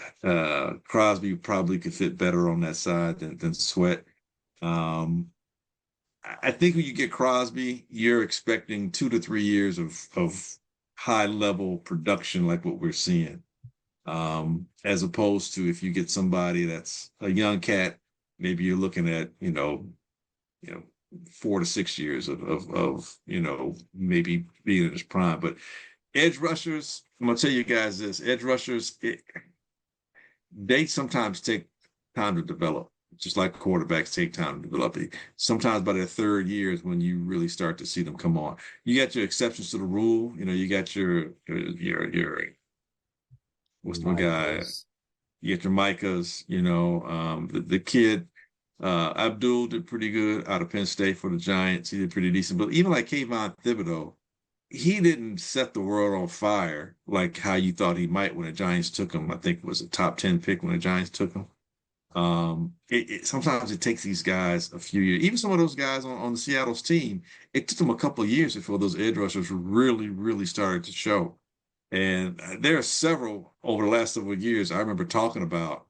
S3: Crosby probably could fit better on that side than Sweat. I think when you get Crosby, you're expecting 2 to 3 years of high level production like what we're seeing. As opposed to if you get somebody that's a young cat, maybe you're looking at, 4 to 6 years of maybe being in his prime. But edge rushers, I'm gonna tell you guys this: edge rushers, they sometimes take time to develop, just like quarterbacks take time to develop. Sometimes by their third year is when you really start to see them come on. You got your exceptions to the rule. You got your what's my guy? You get your Micahs, the kid, Abdul did pretty good out of Penn State for the Giants. He did pretty decent. But even like Kayvon Thibodeau, he didn't set the world on fire like how you thought he might when the Giants took him. I think it was a top 10 pick when the Giants took him. Sometimes it takes these guys a few years. Even some of those guys on the Seattle's team, it took them a couple of years before those edge rushers really, really started to show. And there are several over the last several years I remember talking about,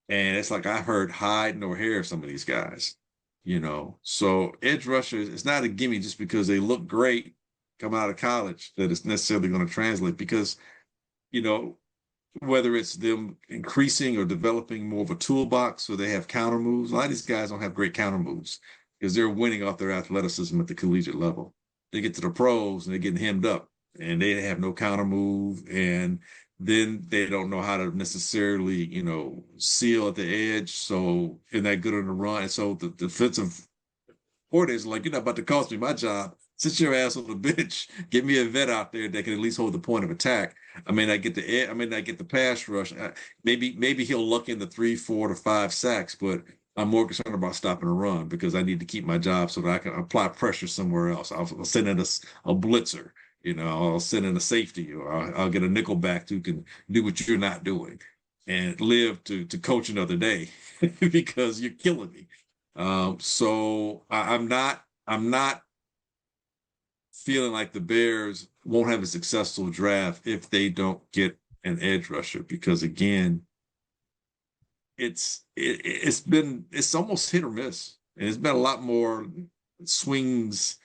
S3: and it's like I heard hide nor hair of some of these guys, you know. So edge rushers, it's not a gimme just because they look great coming out of college that it's necessarily going to translate because, you know, whether it's them increasing or developing more of a toolbox so they have counter moves. A lot of these guys don't have great counter moves because they're winning off their athleticism at the collegiate level. They get to the pros and they're getting hemmed up and they have no counter move. And then they don't know how to necessarily, you know, seal at the edge. So they're not good on the run. And so the defensive coordinators are like, you're not about to cost me my job. Sit your ass on the bench. Get me a vet out there that can at least hold the point of attack. I mean, I may not get the pass rush. Maybe he'll luck in the 3, 4 to 5 sacks, but I'm more concerned about stopping a run because I need to keep my job so that I can apply pressure somewhere else. I'll send in a blitzer, you know, I'll send in a safety, or I'll get a nickel back who can do what you're not doing and live to coach another day because you're killing me. I'm not feeling like the Bears won't have a successful draft if they don't get an edge rusher because again, it's almost hit or miss, and it's been a lot more swings.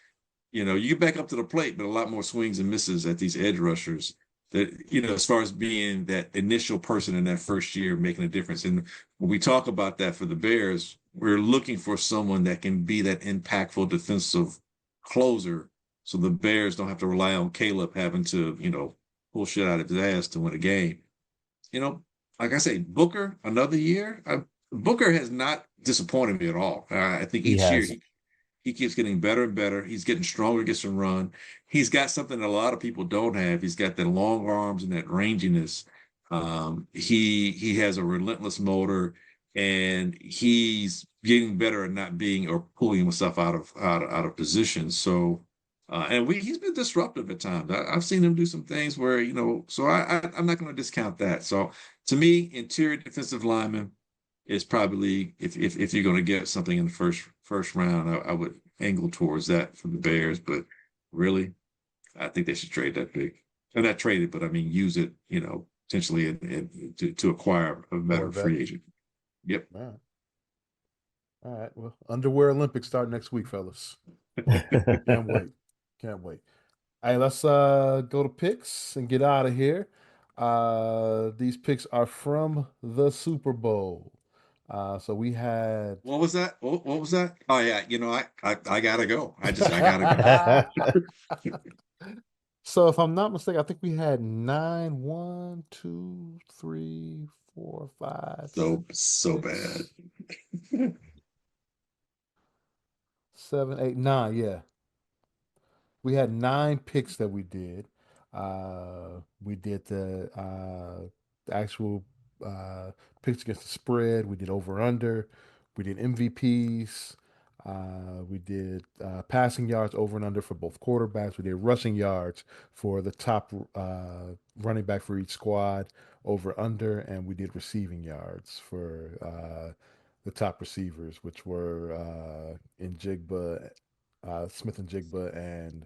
S3: You know, you get back up to the plate, but a lot more swings and misses at these edge rushers. That, you know, as far as being that initial person in that first year making a difference. And when we talk about that for the Bears, we're looking for someone that can be that impactful defensive closer so the Bears don't have to rely on Caleb having to, you know, pull shit out of his ass to win a game. You know, like I say, Booker, another year. Booker has not disappointed me at all. I think
S2: He
S3: each year
S2: hasn't.
S3: he keeps getting better and better. He's getting stronger, gets some run. He's got something that a lot of people don't have. He's got that long arms and that ranginess. He has a relentless motor, and he's getting better at not being or pulling himself out of position. So, he's been disruptive at times. I've seen him do some things where, you know. So I'm not going to discount that. So to me, interior defensive lineman is probably if you're going to get something in the first round, I would angle towards that for the Bears. But really, I think they should trade that big. And not trade it, but I mean use it, you know, potentially to acquire a veteran free agent. Yep.
S1: All right. All right. Well, underwear Olympics start next week, fellas. Can't wait. Can't wait. Hey, let's go to picks and get out of here. These picks are from the Super Bowl. So we had
S3: What was that? What was that? Oh yeah, you know, I gotta go. I gotta go.
S1: So if I'm not mistaken, I think we had 9, 1, 2, 3, 4, 5,
S3: So bad.
S1: 6, 7, 8, 9. Yeah. We had 9 picks that we did. We did the actual picks against the spread. We did over under. We did MVPs. We did passing yards over and under for both quarterbacks. We did rushing yards for the top running back for each squad over under, and we did receiving yards for the top receivers, which were in Jigba, Smith and Jigba, and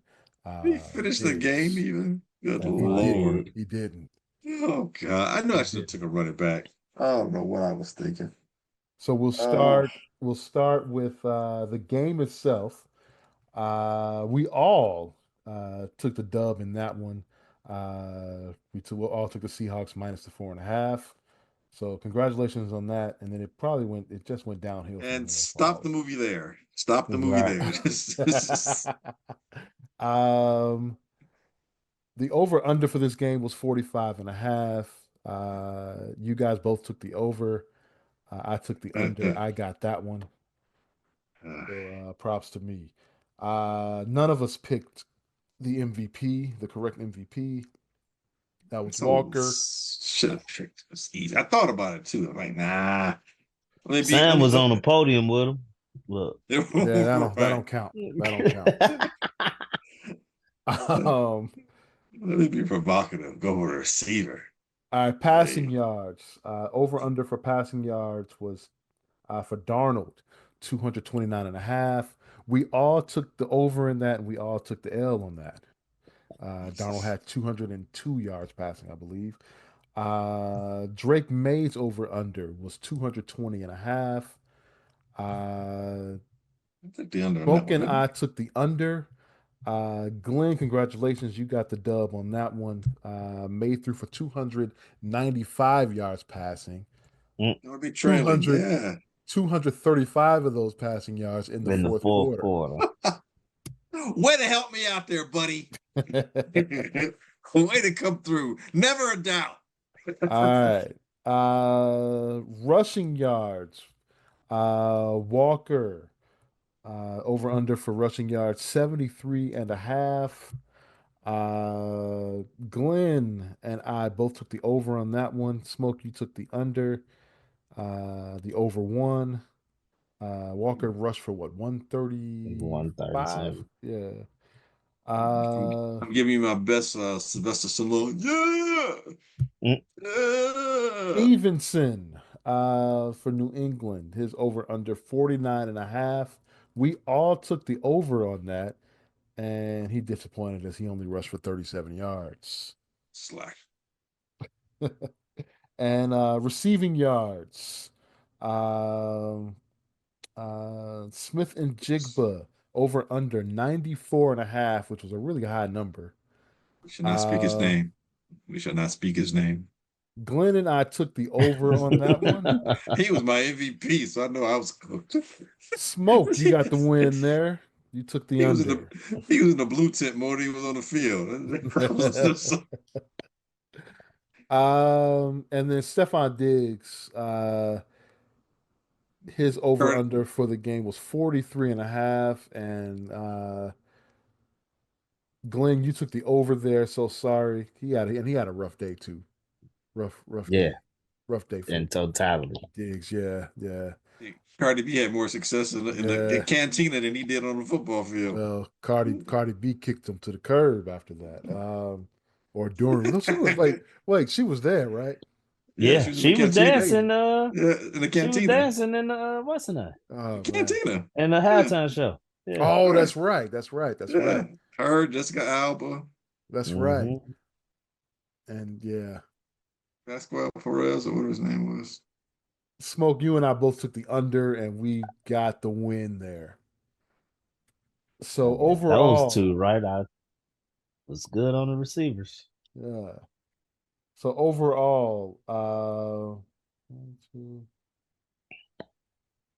S3: He finished the game
S1: Diggs.
S3: even. Good
S1: And he
S3: Lord.
S1: didn't. He didn't.
S3: Oh God. I know
S1: He
S3: I should have
S1: didn't.
S3: took a running back. I don't know what I was thinking.
S1: So we'll
S3: Oh,
S1: start. We'll start with the game itself. We all took the dub in that one. We all took the Seahawks minus the 4.5. So congratulations on that. And then it probably went. It just went downhill from
S3: and
S1: there for
S3: stop
S1: all
S3: the
S1: of
S3: movie there. Stop the
S1: us.
S3: movie
S1: Right.
S3: there.
S1: um, the over under for this game was 45.5. You guys both took the over. I took the under. I got that one. So props to me. None of us picked the MVP, the correct MVP. That was
S3: so
S1: Walker.
S3: should have picked this easy. I thought about it too. I'm like, nah.
S2: Sam was on the podium with him. Look.
S1: Yeah, that don't
S3: right.
S1: count. That don't count. Um,
S3: Let me be provocative. Go with a receiver.
S1: all right, passing
S3: Hey.
S1: yards. Over under for passing yards was For Darnold, 229.5. We all took the over in that, and we all took the L on that. Darnold had 202 yards passing, I believe. Drake May's over under was 220.5.
S3: I took the under on that
S1: Smoke
S3: one,
S1: and
S3: didn't
S1: I took the under. Glenn, congratulations. You got the dub on that one. Made through for 295 yards passing.
S2: Mm.
S3: I? I'll be trailing.
S1: 200,
S3: Yeah.
S1: 235 of those passing yards in the
S2: In the
S1: fourth
S2: fourth
S1: quarter.
S2: quarter.
S3: Way to help me out there, buddy. Way to come through. Never a doubt.
S1: All right. Rushing yards. Walker. Over under for rushing yards, 73 and a half. Glenn and I both took the over on that one. Smoke, you took the under. The over one. Walker rushed for what, 135?
S2: 137.
S1: Yeah.
S3: I'm,
S1: Uh,
S3: I'm giving you my best Sylvester Stallone. Yeah.
S2: Mm.
S3: Yeah.
S1: Stevenson for New England, his over under 49 and a half. We all took the over on that, and he disappointed us. He only rushed for 37 yards.
S3: Slack.
S1: And receiving yards. Smith and Jigba over under 94 and a half, which was a really high number.
S3: We should not speak his name. We should not speak his name.
S1: Glenn and I took the over on that one.
S3: He was my MVP, so I know I was cooked.
S1: Smoke, you got the win there. You took the
S3: He was in
S1: under.
S3: the blue tent more than he was on the field.
S1: And then Stephon Diggs, his over
S3: Current-
S1: under for the game was 43 and a half. And Glenn, you took the over there. So sorry. He had a rough day too. Rough
S2: Yeah,
S1: day. Rough day for
S2: in totality.
S1: Diggs. Yeah, yeah.
S3: Cardi B had more success in the
S1: Yeah.
S3: cantina than he did on the football field.
S1: Well, Cardi B kicked him to the curb after that. Or during. No, she was wait, she was there, right?
S3: Yeah,
S2: Yeah,
S3: she was in the
S2: she was
S3: cantina.
S2: dancing.
S3: Yeah, in the
S2: She was
S3: cantina.
S2: dancing in the what's in that?
S1: Oh man.
S3: Cantina.
S2: In the
S3: Yeah.
S2: halftime show. Yeah.
S1: Oh,
S3: Right.
S1: that's right. That's right. That's
S3: Yeah.
S1: right.
S3: Her, Jessica Alba,
S1: That's right.
S2: Mhm.
S1: And yeah.
S3: Pascual Perez, or whatever his name was.
S1: Smoke, you and I both took the under and we got the win there. So
S2: Yeah, those two,
S1: overall,
S2: right? I was good on the receivers.
S1: yeah. So overall, one, two,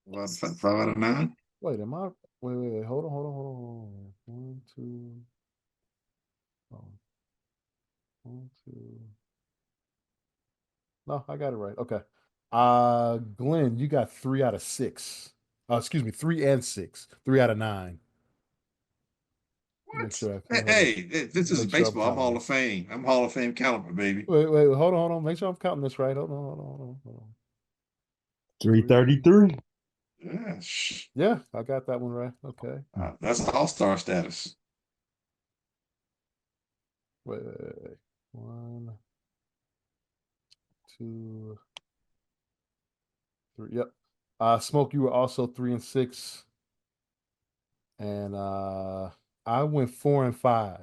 S3: What, 5 out of 9?
S1: wait, am I wait, hold on. One, two, oh, one, two. No, I got it right. Okay. Glenn, you got 3 out of 6. Excuse me, 3 and 6. 3 out of 9. Make
S3: What?
S1: sure
S3: Hey, this is
S1: make sure I'm
S3: baseball. I'm
S1: counting
S3: Hall of
S1: this.
S3: Fame. I'm Hall of Fame caliber, baby.
S1: Wait, hold on. Make sure I'm counting this right. Hold on.
S2: 333.
S3: Yeah,
S1: Yeah, I got that one right. Okay.
S3: that's all-star status.
S1: Wait. 1, 2, 3. Yep. Smoke, you were also 3 and 6. And I went 4 and 5.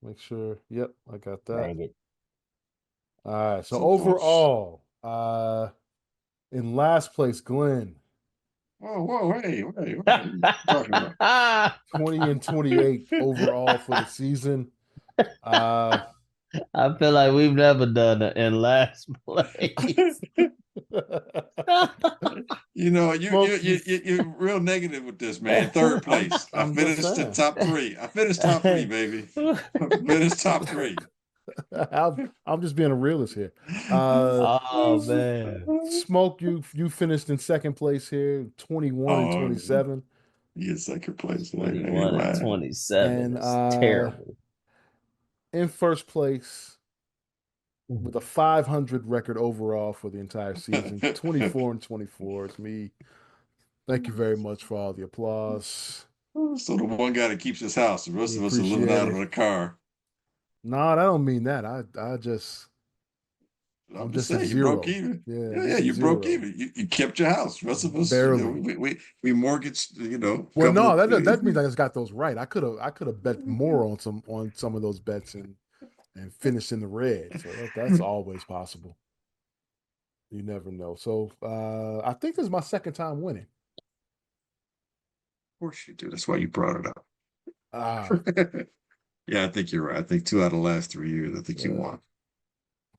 S1: Make sure. Yep, I got that.
S2: Dang it.
S1: All right. So
S3: So close.
S1: overall, in last place, Glenn,
S3: Whoa, hey, what are you talking about?
S1: 20 and 28 overall for the season.
S2: I feel like we've never done it in last place.
S3: You know, you're real negative with this, man. Third place. I
S1: I'm just
S3: finished
S1: saying.
S3: top 3. I finished top 3, baby. I finished top 3.
S1: I'm just being a realist here.
S2: Oh man.
S1: Smoke, you finished in second place here, 21 and
S3: Oh,
S1: 27.
S3: he is second place.
S2: 21 and
S3: Right.
S2: 27
S1: And
S2: is terrible.
S1: in first place with a 500 record overall for the entire season, 24 and 24. It's me. Thank you very much for all the applause.
S3: So the one guy that keeps his house, the rest
S1: We
S3: of us are living
S1: appreciate
S3: out of
S1: it.
S3: the car.
S1: No, I don't mean that. I just
S3: I'm just
S1: just at
S3: saying, you broke
S1: zero.
S3: even.
S1: Yeah,
S3: Yeah,
S1: just
S3: yeah,
S1: at
S3: you broke
S1: zero.
S3: even. You kept your house. Rest of us,
S1: Barely.
S3: we mortgaged, a
S1: Well,
S3: couple
S1: no,
S3: of.
S1: that means I just got those right. I could have bet more on some of those bets and finished in the red. So that's
S3: Of
S1: always possible. You never know. So I think this is my second time winning.
S3: course you do. That's why you brought it up.
S1: Ah,
S3: Yeah, I think you're right. I think 2 out of the last 3 years, I think you
S1: yeah.
S3: won.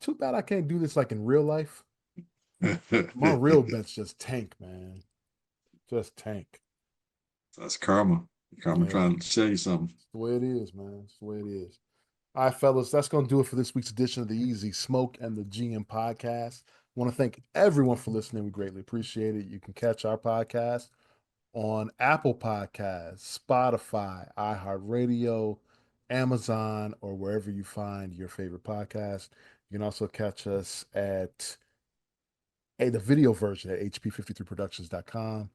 S1: Too bad I can't do this like in real life. My real bets just tank, man. Just tank.
S3: That's karma. Karma
S1: Yeah,
S3: trying to tell you something.
S1: it's the way it is, man. It's the way it is. All right, fellas, that's going to do it for this week's edition of the Easy Smoke and the GM podcast. I want to thank everyone for listening. We greatly appreciate it. You can catch our podcast on Apple Podcasts, Spotify, iHeartRadio, Amazon, or wherever you find your favorite podcast. You can also catch us at the video version at hp53productions.com.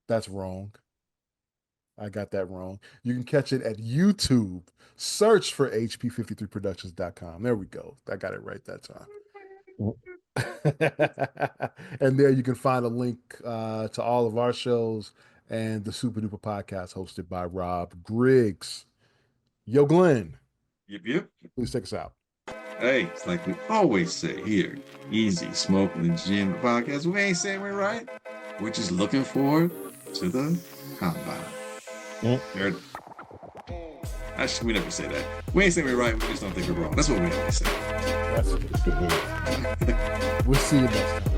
S1: That's wrong. I got that wrong. You can catch it at YouTube. Search for hp53productions.com. There we go. I got it right that time. And there you can find a link to all of our shows and the Super Duper podcast hosted by Rob Griggs. Yo, Glenn,
S3: Yep, yep.
S1: please take us out.
S3: Hey, it's like we always say here, Easy Smoking the Gym podcast. We ain't saying we're right. We're just looking forward to the combine. There. Actually, we never say that. We ain't saying we're right. We just don't think we're wrong. That's what we always say.
S1: We'll see you next time.